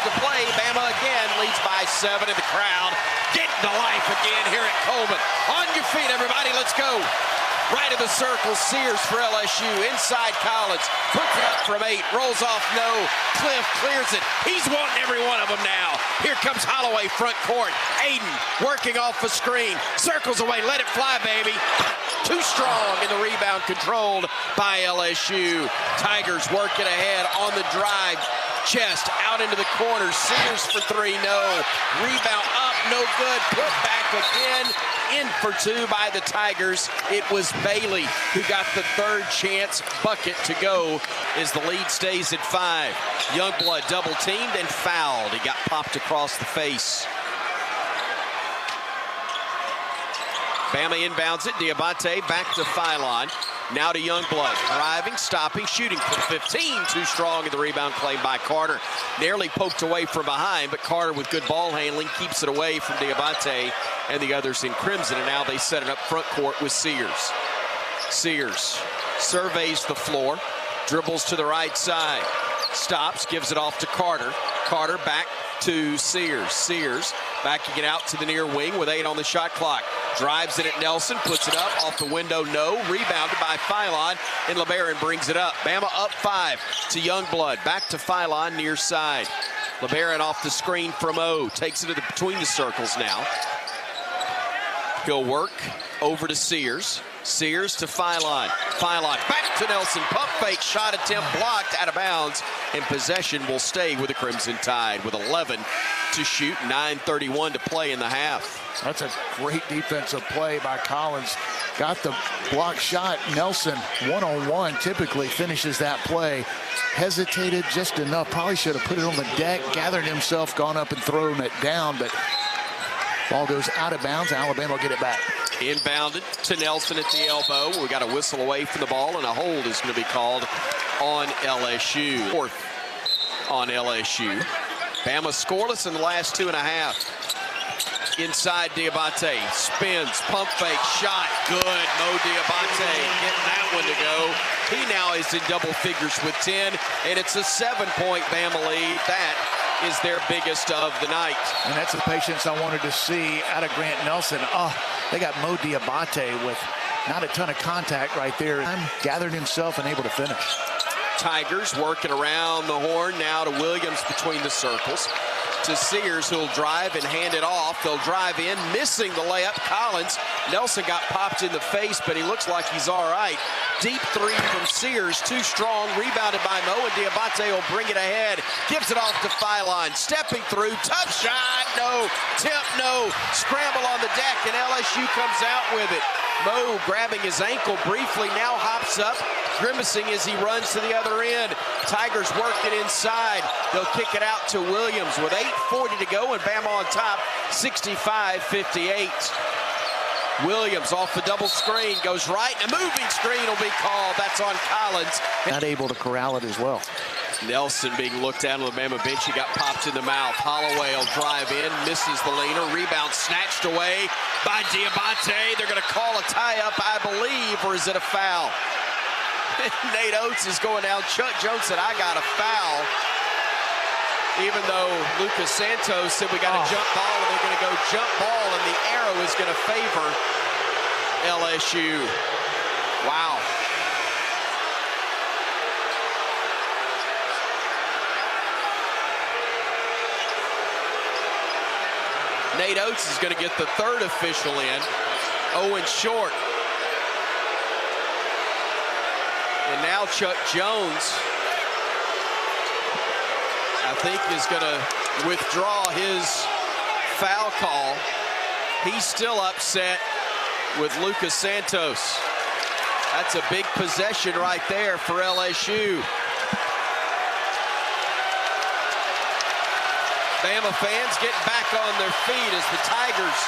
to play, Bama again leads by 7 in the crowd. Getting to life again here at Coleman. On your feet, everybody, let's go. Right of the circle, Sears for LSU. Inside Collins, puts it up from 8, rolls off no. Cliff clears it. He's wanting every one of them now. Here comes Holloway, front court. Aiden working off a screen. Circles away, let it fly, baby. Too strong in the rebound, controlled by LSU. Tigers working ahead on the drive. Chest out into the corner. Sears for 3, no. Rebound up, no good. Put back again. In for 2 by the Tigers. It was Bailey who got the third chance bucket to go as the lead stays at 5. Youngblood double teamed and fouled. He got popped across the face. Bama inbounds it. Diabate back to Philon. Now to Youngblood. Driving, stopping, shooting from 15. Too strong in the rebound claim by Carter. Nearly poked away from behind, but Carter with good ball handling keeps it away from Diabate and the others in crimson. And now they set it up front court with Sears. Sears surveys the floor. Dribbles to the right side. Stops, gives it off to Carter. Carter back to Sears. Sears backing it out to the near wing with 8 on the shot clock. Drives it at Nelson, puts it up off the window, no. Rebounded by Philon, and LeBaron brings it up. Bama up 5 to Youngblood. Back to Philon near side. LeBaron off the screen from O. Takes it between the circles now. He'll work over to Sears. Sears to Philon. Philon back to Nelson. Pump fake, shot attempt blocked, out of bounds, and possession will stay with the Crimson Tide with 11 to shoot, 9:31 to play in the half. That's a great defensive play by Collins. Got the block shot. Nelson, one-on-one, typically finishes that play. Hesitated just enough. Probably should have put it on the deck, gathered himself, gone up and thrown it down, but ball goes out of bounds. Alabama will get it back. Inbounded to Nelson at the elbow. We got a whistle away from the ball, and a hold is going to be called on LSU. 4th on LSU. Bama scoreless in the last 2.5. Inside Diabate, spins, pump fake, shot, good. Mo Diabate getting that one to go. He now is in double figures with 10, and it's a 7-point Bama lead. That is their biggest of the night. And that's the patience I wanted to see out of Grant Nelson. They got Mo Diabate with not a ton of contact right there. Gathered himself and able to finish. Tigers working around the horn now to Williams between the circles. To Sears, who'll drive and hand it off. They'll drive in, missing the layup. Collins. Nelson got popped in the face, but he looks like he's all right. Deep 3 from Sears, too strong. Rebounded by Mo, and Diabate will bring it ahead. Gives it off to Philon. Stepping through, tough shot, no. Tip, no. Scramble on the deck, and LSU comes out with it. Mo grabbing his ankle briefly, now hops up, grimacing as he runs to the other end. Tigers work it inside. They'll kick it out to Williams with 8:40 to go, and Bama on top, 65-58. Williams off the double screen, goes right, and a moving screen will be called. That's on Collins. Not able to corral it as well. Nelson being looked at on the Bama bench. He got popped in the mouth. Holloway will drive in, misses the leaner. Rebound snatched away by Diabate. They're going to call a tie-up, I believe, or is it a foul? Nate Oates is going down. Chuck Jones said, I got a foul. Even though Lucas Santos said we got a jump ball, and they're going to go jump ball, and the arrow is going to favor LSU. Wow. Nate Oates is going to get the third official in. Owen short. And now Chuck Jones, I think, is going to withdraw his foul call. He's still upset with Lucas Santos. That's a big possession right there for LSU. Bama fans getting back on their feet as the Tigers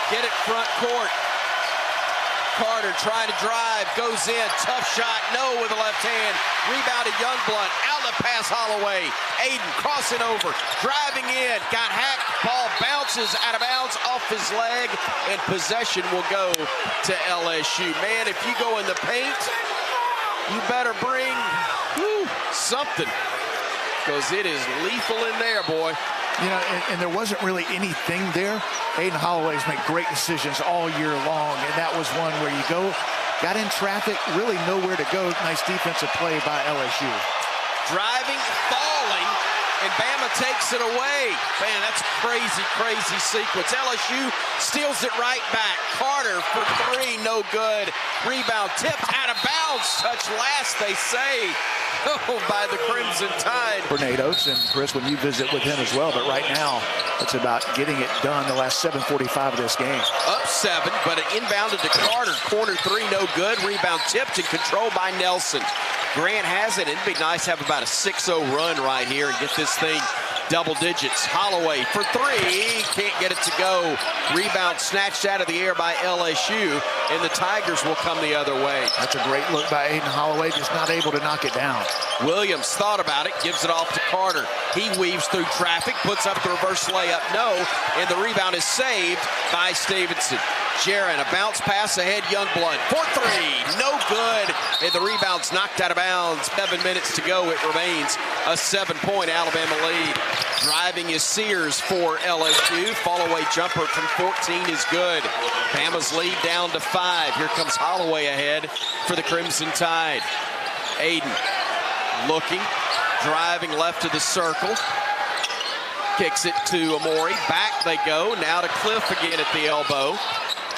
get it front court. Carter trying to drive, goes in, tough shot, no with the left hand. Rebounded Youngblood, outlet pass Holloway. Aiden crossing over, driving in, got hacked, ball bounces out of bounds off his leg, and possession will go to LSU. Man, if you go in the paint, you better bring something, because it is lethal in there, boy. You know, and there wasn't really anything there. Aiden Holloway's made great decisions all year long, and that was one where you got in traffic, really nowhere to go. Nice defensive play by LSU. Driving, falling, and Bama takes it away. Man, that's a crazy, crazy sequence. LSU steals it right back. Carter for three, no good. Rebound tipped out of bounds. Touch last, they say. By the Crimson Tide. Tornadoes, and Chris, when you visit with him as well, but right now it's about getting it done the last 7:45 of this game. Up 7, but it inbounded to Carter. Corner 3, no good. Rebound tipped and controlled by Nelson. Grant has it. It'd be nice to have about a 6-0 run right here and get this thing double digits. Holloway for 3, can't get it to go. Rebound snatched out of the air by LSU, and the Tigers will come the other way. That's a great look by Aiden Holloway, just not able to knock it down. Williams thought about it, gives it off to Carter. He weaves through traffic, puts up the reverse layup, no, and the rebound is saved by Stevenson. Jaron, a bounce pass ahead, Youngblood for 3, no good, and the rebound's knocked out of bounds. 7 minutes to go, it remains a 7-point Alabama lead. Driving is Sears for LSU. Fall-away jumper from 14 is good. Bama's lead down to 5. Here comes Holloway ahead for the Crimson Tide. Aiden looking, driving left of the circle. Kicks it to Amori. Back they go. Now to Cliff again at the elbow.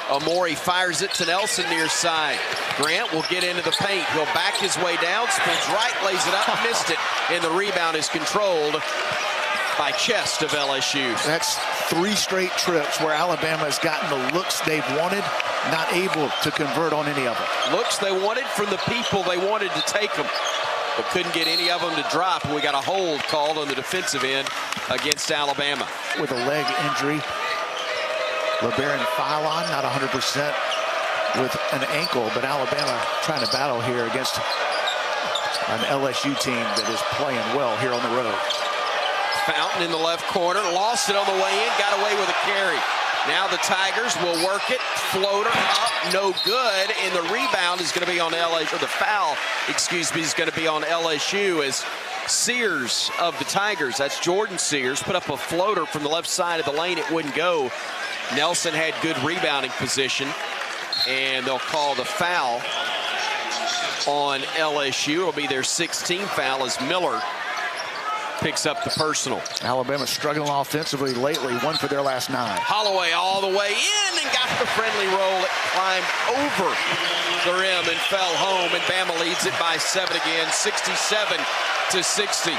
Amori fires it to Nelson near side. Grant will get into the paint. He'll back his way down, spins right, lays it up, missed it, and the rebound is controlled by Chest of LSU. That's 3 straight trips where Alabama has gotten the looks they've wanted, not able to convert on any of them. Looks they wanted from the people they wanted to take them, but couldn't get any of them to drop. We got a hold called on the defensive end against Alabama. With a leg injury, LeBaron Philon not 100% with an ankle, but Alabama trying to battle here against an LSU team that is playing well here on the road. Fountain in the left corner, lost it on the way in, got away with a carry. Now the Tigers will work it, floater up, no good, and the rebound is going to be on LSU, or the foul, excuse me, is going to be on LSU as Sears of the Tigers, that's Jordan Sears, put up a floater from the left side of the lane, it wouldn't go. Nelson had good rebounding position, and they'll call the foul on LSU. It'll be their 16th foul as Miller picks up the personal. Alabama struggling offensively lately, 1 for their last 9. Holloway all the way in and got the friendly roll. It climbed over the rim and fell home, and Bama leads it by 7 again, 67-60.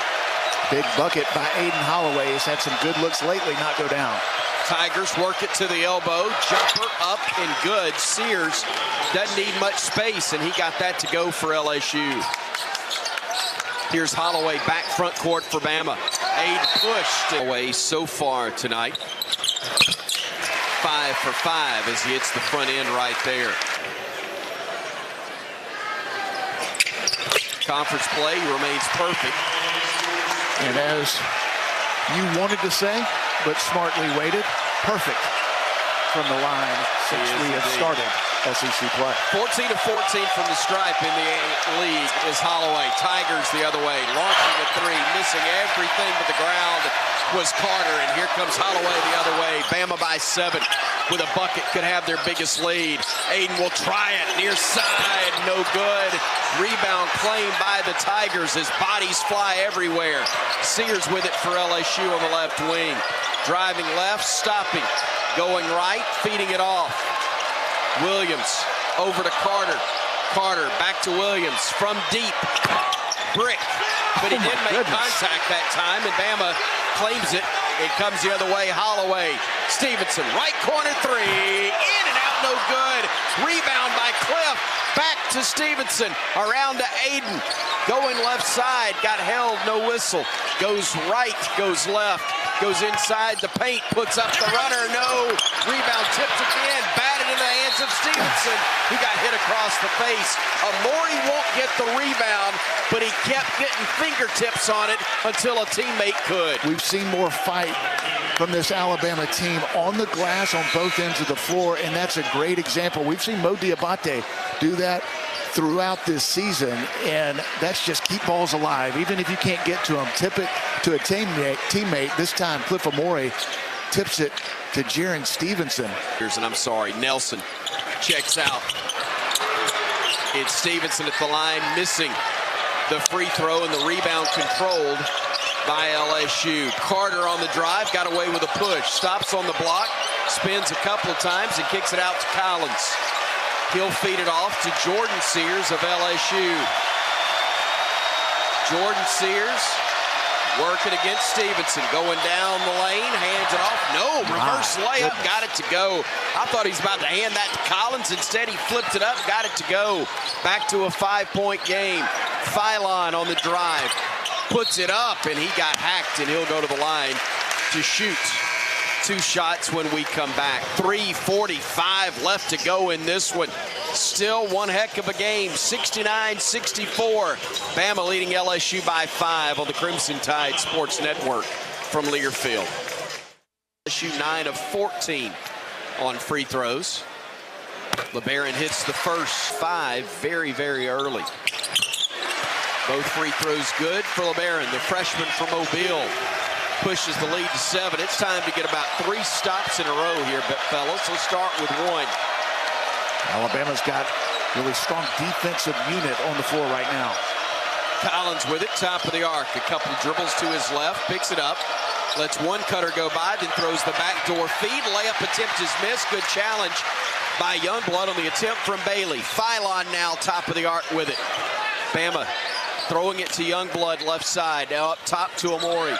Big bucket by Aiden Holloway. He's had some good looks lately, not go down. Tigers work it to the elbow, jumper up and good. Sears doesn't need much space, and he got that to go for LSU. Here's Holloway back front court for Bama. Aiden pushed away so far tonight. 5 for 5 as he hits the front end right there. Conference play remains perfect. And as you wanted to say, but smartly waited, perfect from the line since we have started SEC play. 14 of 14 from the stripe in the league is Holloway. Tigers the other way, launching a 3, missing everything but the ground was Carter, and here comes Holloway the other way. Bama by 7 with a bucket, could have their biggest lead. Aiden will try it near side, no good. Rebound claimed by the Tigers as bodies fly everywhere. Sears with it for LSU on the left wing. Driving left, stopping, going right, feeding it off. Williams over to Carter. Carter back to Williams from deep. Brick. But he did make contact that time, and Bama claims it. It comes the other way. Holloway. Stevenson, right corner three. In and out, no good. Rebound by Cliff. Back to Stevenson. Around to Aiden. Going left side. Got held, no whistle. Goes right, goes left. Goes inside the paint. Puts up the runner. No. Rebound tipped again. Batted into the hands of Stevenson. He got hit across the face. Amori won't get the rebound, but he kept getting fingertips on it until a teammate could. We've seen more fight from this Alabama team on the glass on both ends of the floor, and that's a great example. We've seen Mo Diabate do that throughout this season, and that's just keep balls alive. Even if you can't get to them, tip it to a teammate. This time, Cliff Amore tips it to Jaron Stevenson. And I'm sorry, Nelson checks out. It's Stevenson at the line, missing the free throw, and the rebound controlled by LSU. Carter on the drive, got away with a push. Stops on the block, spins a couple of times, and kicks it out to Collins. He'll feed it off to Jordan Sears of LSU. Jordan Sears working against Stevenson. Going down the lane, hands it off. No, reverse layup, got it to go. I thought he was about to hand that to Collins. Instead, he flipped it up, got it to go. Back to a 5-point game. Phylon on the drive. Puts it up, and he got hacked, and he'll go to the line to shoot. 2 shots when we come back. 3:45 left to go in this one. Still one heck of a game. 69-64. Bama leading LSU by 5 on the Crimson Tide Sports Network from Learfield. LSU 9 of 14 on free throws. LeBaron hits the first 5 very, very early. Both free throws good for LeBaron, the freshman from Mobile. Pushes the lead to 7. It's time to get about 3 stops in a row here, fellas. Let's start with 1. Alabama's got a really strong defensive unit on the floor right now. Collins with it, top of the arc. A couple dribbles to his left, picks it up, lets one cutter go by, then throws the backdoor feed. Layup attempt is missed. Good challenge by Youngblood on the attempt from Bailey. Phylon now top of the arc with it. Bama throwing it to Youngblood left side. Now up top to Amori.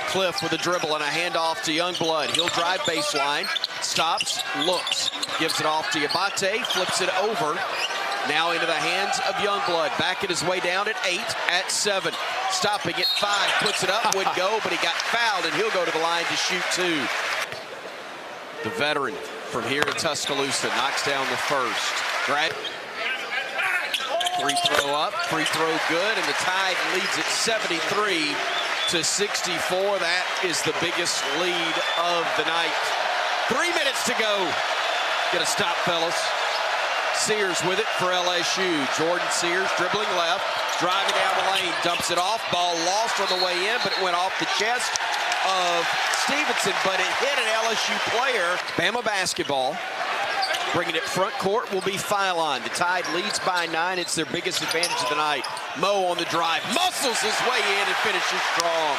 Cliff with a dribble and a handoff to Youngblood. He'll drive baseline, stops, looks, gives it off to Abate, flips it over. Now into the hands of Youngblood. Back at his way down at 8, at 7. Stopping at 5, puts it up, would go, but he got fouled, and he'll go to the line to shoot 2. The veteran from here in Tuscaloosa knocks down the first. Right. Free throw up, free throw good, and the Tide leads at 73-64. That is the biggest lead of the night. 3 minutes to go. Get a stop, fellas. Sears with it for LSU. Jordan Sears dribbling left, driving down the lane, dumps it off. Ball lost on the way in, but it went off the chest of Stevenson, but it hit an LSU player. Bama basketball. Bringing it front court will be Phylon. The Tide leads by 9. It's their biggest advantage of the night. Mo on the drive, muscles his way in and finishes strong.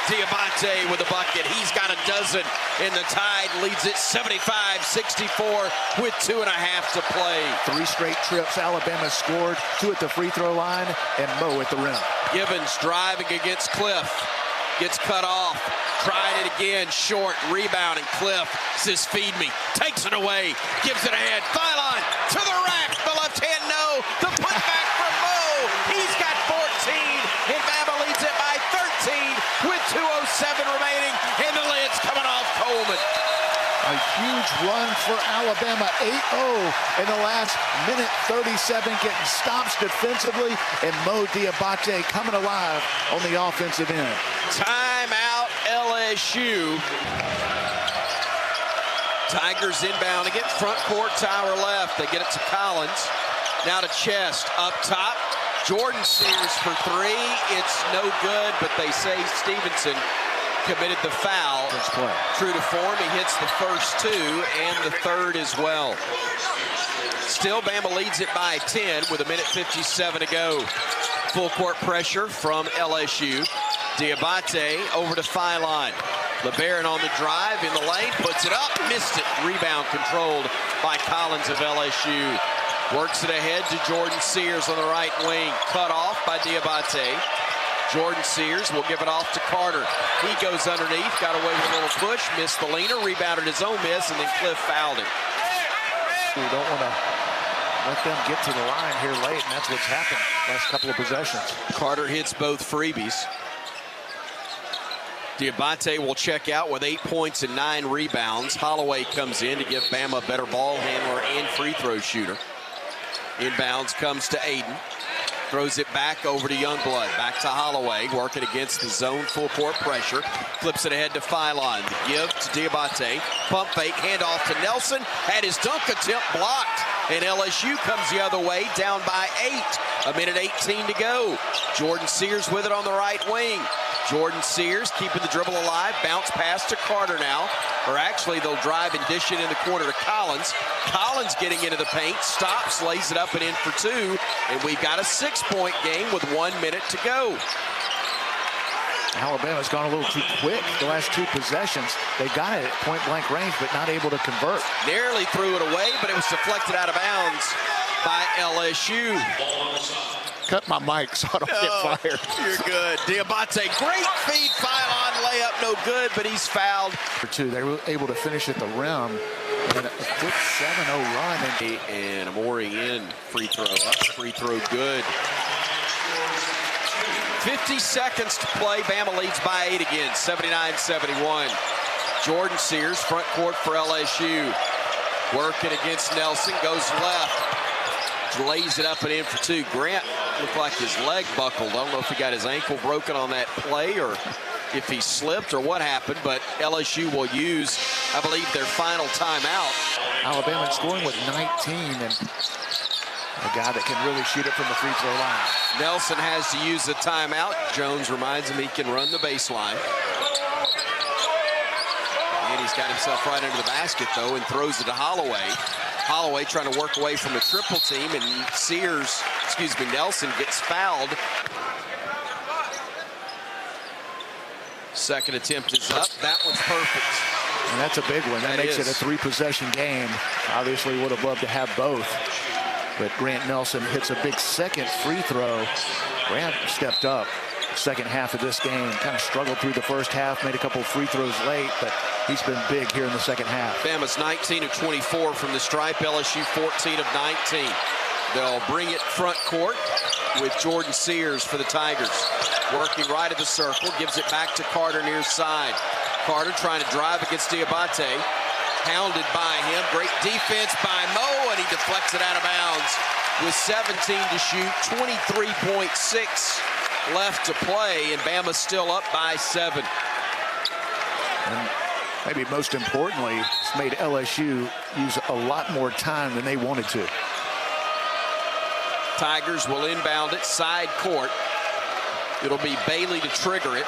Diabate with a bucket. He's got a dozen, and the Tide leads it 75-64 with 2.5 to play. 3 straight trips. Alabama scored, 2 at the free throw line, and Mo at the rim. Gibbons driving against Cliff. Gets cut off. Tried it again. Short. Rebound, and Cliff says, feed me. Takes it away. Gives it ahead. Phylon to the rack. The left hand, no. The putback from Mo. He's got 14, and Bama leads it by 13 with 2:07 remaining, and the lid's coming off Coleman. A huge run for Alabama, 8-0 in the last minute 37, getting stops defensively, and Mo Diabate coming alive on the offensive end. Timeout, LSU. Tigers inbounding it, front court, tower left. They get it to Collins. Now to Chest, up top. Jordan Sears for 3. It's no good, but they say Stevenson committed the foul. True to form, he hits the first 2 and the third as well. Still, Bama leads it by 10 with 1:57 to go. Full court pressure from LSU. Diabate over to Phylon. LeBaron on the drive in the lane, puts it up, missed it. Rebound controlled by Collins of LSU. Works it ahead to Jordan Sears on the right wing. Cut off by Diabate. Jordan Sears will give it off to Carter. He goes underneath, got away with a little push, missed the leaner, rebounded his own miss, and then Cliff fouled him. We don't want to let them get to the line here late, and that's what's happened last couple of possessions. Carter hits both freebies. Diabate will check out with 8 points and 9 rebounds. Holloway comes in to give Bama a better ball handler and free throw shooter. Inbounds comes to Aiden. Throws it back over to Youngblood. Back to Holloway, working against the zone full court pressure. Flips it ahead to Philon. The give to Diabate. Pump fake, handoff to Nelson. Had his dunk attempt blocked. And LSU comes the other way, down by 8. 1:18 to go. Jordan Sears with it on the right wing. Jordan Sears keeping the dribble alive. Bounce pass to Carter now. Or actually, they'll drive and dish it in the corner to Collins. Collins getting into the paint. Stops, lays it up and in for 2. And we've got a 6-point game with 1 minute to go. Alabama's gone a little too quick the last 2 possessions. They got it at point-blank range, but not able to convert. Nearly threw it away, but it was deflected out of bounds by LSU. Cut my mic so I don't get fired. You're good. Diabate, great feed, Philon, layup, no good, but he's fouled. For 2, they were able to finish at the rim. And a quick 7-0 run. And Amori in, free throw up, free throw good. 50 seconds to play. Bama leads by 8 again, 79-71. Jordan Sears, front court for LSU. Working against Nelson, goes left. Lays it up and in for 2. Grant looked like his leg buckled. I don't know if he got his ankle broken on that play or if he slipped or what happened, but LSU will use, I believe, their final timeout. Alabama scoring with 19, and a guy that can really shoot it from the free throw line. Nelson has to use the timeout. Jones reminds him he can run the baseline. And he's got himself right under the basket, though, and throws it to Holloway. Holloway trying to work away from a triple team, and Nelson gets fouled. Second attempt is up. That one's perfect. And that's a big one. That makes it a 3-possession game. Obviously would have loved to have both. But Grant Nelson hits a big second free throw. Grant stepped up. Second half of this game, kind of struggled through the first half, made a couple of free throws late, but he's been big here in the second half. Bama's 19 of 24 from the stripe. LSU 14 of 19. They'll bring it front court with Jordan Sears for the Tigers. Working right of the circle, gives it back to Carter near side. Carter trying to drive against Diabate. Hounded by him. Great defense by Mo, and he deflects it out of bounds with 17 to shoot, 23.6 left to play, and Bama's still up by 7. And maybe most importantly, it's made LSU use a lot more time than they wanted to. Tigers will inbound it, side court. It'll be Bailey to trigger it.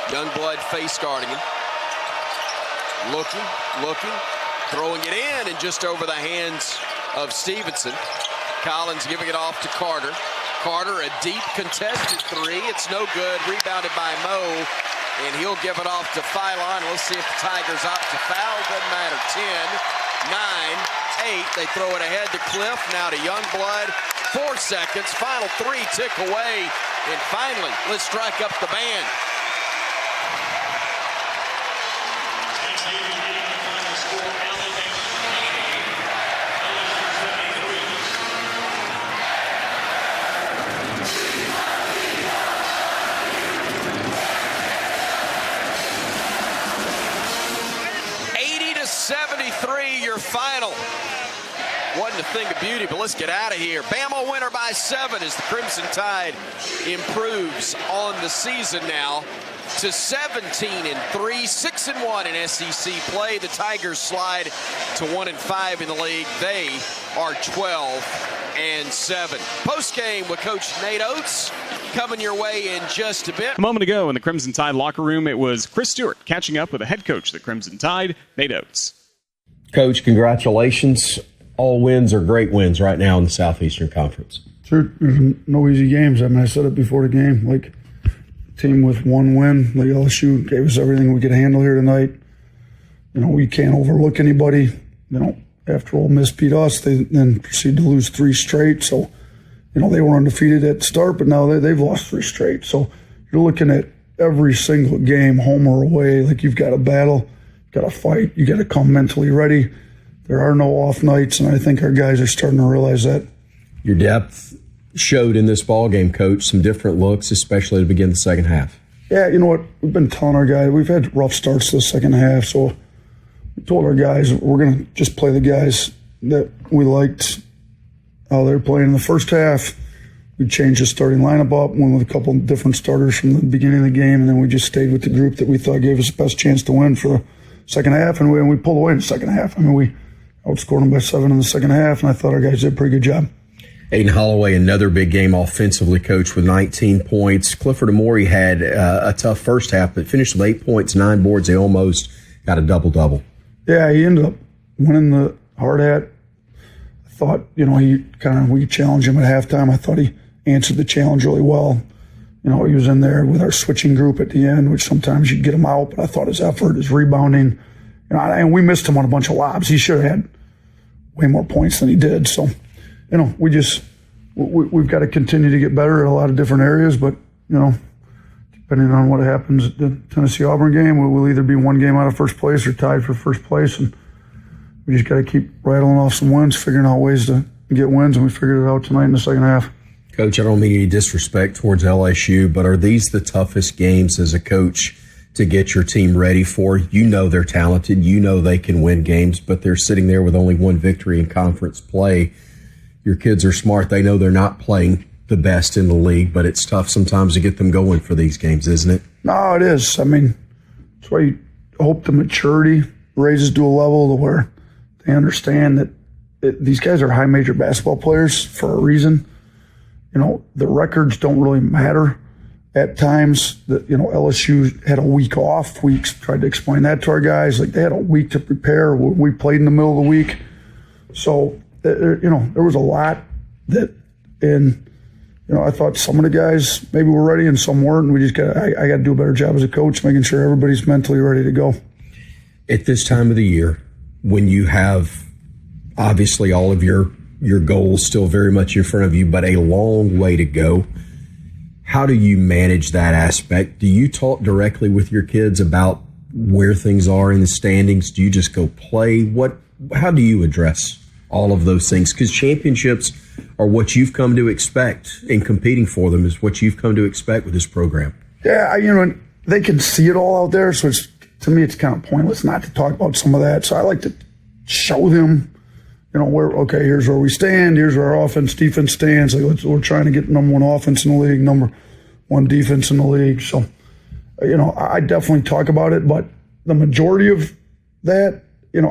Youngblood face guarding him. Looking, throwing it in, and just over the hands of Stevenson. Collins giving it off to Carter. Carter, a deep contested 3. It's no good. Rebounded by Mo, and he'll give it off to Philon. Let's see if the Tigers opt to foul. Doesn't matter. 10, 9, 8. They throw it ahead to Cliff. Now to Youngblood. 4 seconds. Final 3 tick away. And finally, let's strike up the band. Your final. Wasn't a thing of beauty, but let's get out of here. Bama winner by 7 as the Crimson Tide improves on the season now to 17-3, 6-1 in SEC play. The Tigers slide to 1-5 in the league. They are 12-7. Post-game with Coach Nate Oates coming your way in just a bit. A moment ago in the Crimson Tide locker room, it was Chris Stewart catching up with the head coach of the Crimson Tide, Nate Oates. Coach, congratulations. All wins are great wins right now in the Southeastern Conference. Sure, there's no easy games. I mean, I said it before the game. Like, team with one win. Like LSU gave us everything we could handle here tonight. We can't overlook anybody. After Ole Miss beat us, they then proceeded to lose 3 straight. So, they were undefeated at the start, but now they've lost 3 straight. So you're looking at every single game, home or away, like you've got to battle, you've got to fight, you got to come mentally ready. There are no off nights, and I think our guys are starting to realize that. Your depth showed in this ball game, Coach, some different looks, especially to begin the second half. Yeah, you know what? We've been telling our guys, we've had rough starts to the second half, so we told our guys we're going to just play the guys that we liked how they're playing in the first half. We changed the starting lineup up, went with a couple of different starters from the beginning of the game, and then we just stayed with the group that we thought gave us the best chance to win for the second half, and we pulled away in the second half. I mean, we outscored them by 7 in the second half, and I thought our guys did a pretty good job. Aiden Holloway, another big game offensively, Coach, with 19 points. Clifford Amori had a tough first half, but finished with 8 points, 9 boards. They almost got a double-double. Yeah, he ended up winning the hard hat. I thought, we challenged him at halftime. I thought he answered the challenge really well. He was in there with our switching group at the end, which sometimes you get him out, but I thought his effort, his rebounding, and we missed him on a bunch of lobs. He should have had way more points than he did. So, we've got to continue to get better at a lot of different areas, but, depending on what happens at the Tennessee-Auburn game, we'll either be one game out of first place or tied for first place, and we just got to keep rattling off some wins, figuring out ways to get wins, and we figured it out tonight in the second half. Coach, I don't mean any disrespect towards LSU, but are these the toughest games as a coach to get your team ready for? They're talented. They can win games, but they're sitting there with only one victory in conference play. Your kids are smart. They know they're not playing the best in the league, but it's tough sometimes to get them going for these games, isn't it? No, it is. I mean, that's why you hope the maturity raises to a level to where they understand that these guys are high major basketball players for a reason. The records don't really matter at times. LSU had a week off. We tried to explain that to our guys. Like, they had a week to prepare. We played in the middle of the week. So, there was a lot I thought some of the guys maybe were ready and some weren't. And we just I got to do a better job as a coach, making sure everybody's mentally ready to go. At this time of the year, when you have obviously all of your goals still very much in front of you, but a long way to go, how do you manage that aspect? Do you talk directly with your kids about where things are in the standings? Do you just go play? How do you address all of those things? Because championships are what you've come to expect, and competing for them is what you've come to expect with this program. Yeah, they can see it all out there, so to me it's kind of pointless not to talk about some of that. So I like to show them, here's where we stand, here's where our offense, defense stands. Like, we're trying to get number 1 offense in the league, number 1 defense in the league. So, I definitely talk about it, but the majority of that,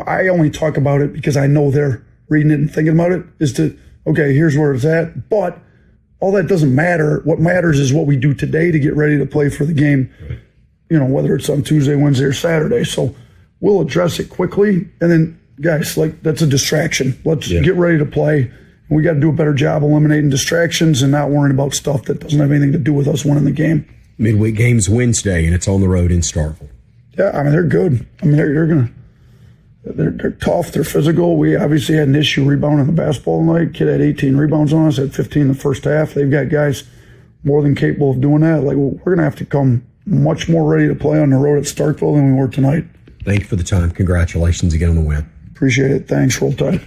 I only talk about it because I know they're reading it and thinking about it, is here's where it's at. But all that doesn't matter. What matters is what we do today to get ready to play for the game, whether it's on Tuesday, Wednesday, or Saturday. So we'll address it quickly, and then, guys, that's a distraction. Let's get ready to play. We got to do a better job eliminating distractions and not worrying about stuff that doesn't have anything to do with us winning the game. Midweek game's Wednesday, and it's on the road in Starkville. Yeah, they're good. They're tough. They're physical. We obviously had an issue rebounding the basketball tonight. Kid had 18 rebounds on us, had 15 in the first half. They've got guys more than capable of doing that. We're going to have to come much more ready to play on the road at Starkville than we were tonight. Thank you for the time. Congratulations again on the win. Appreciate it. Thanks. Roll Tide.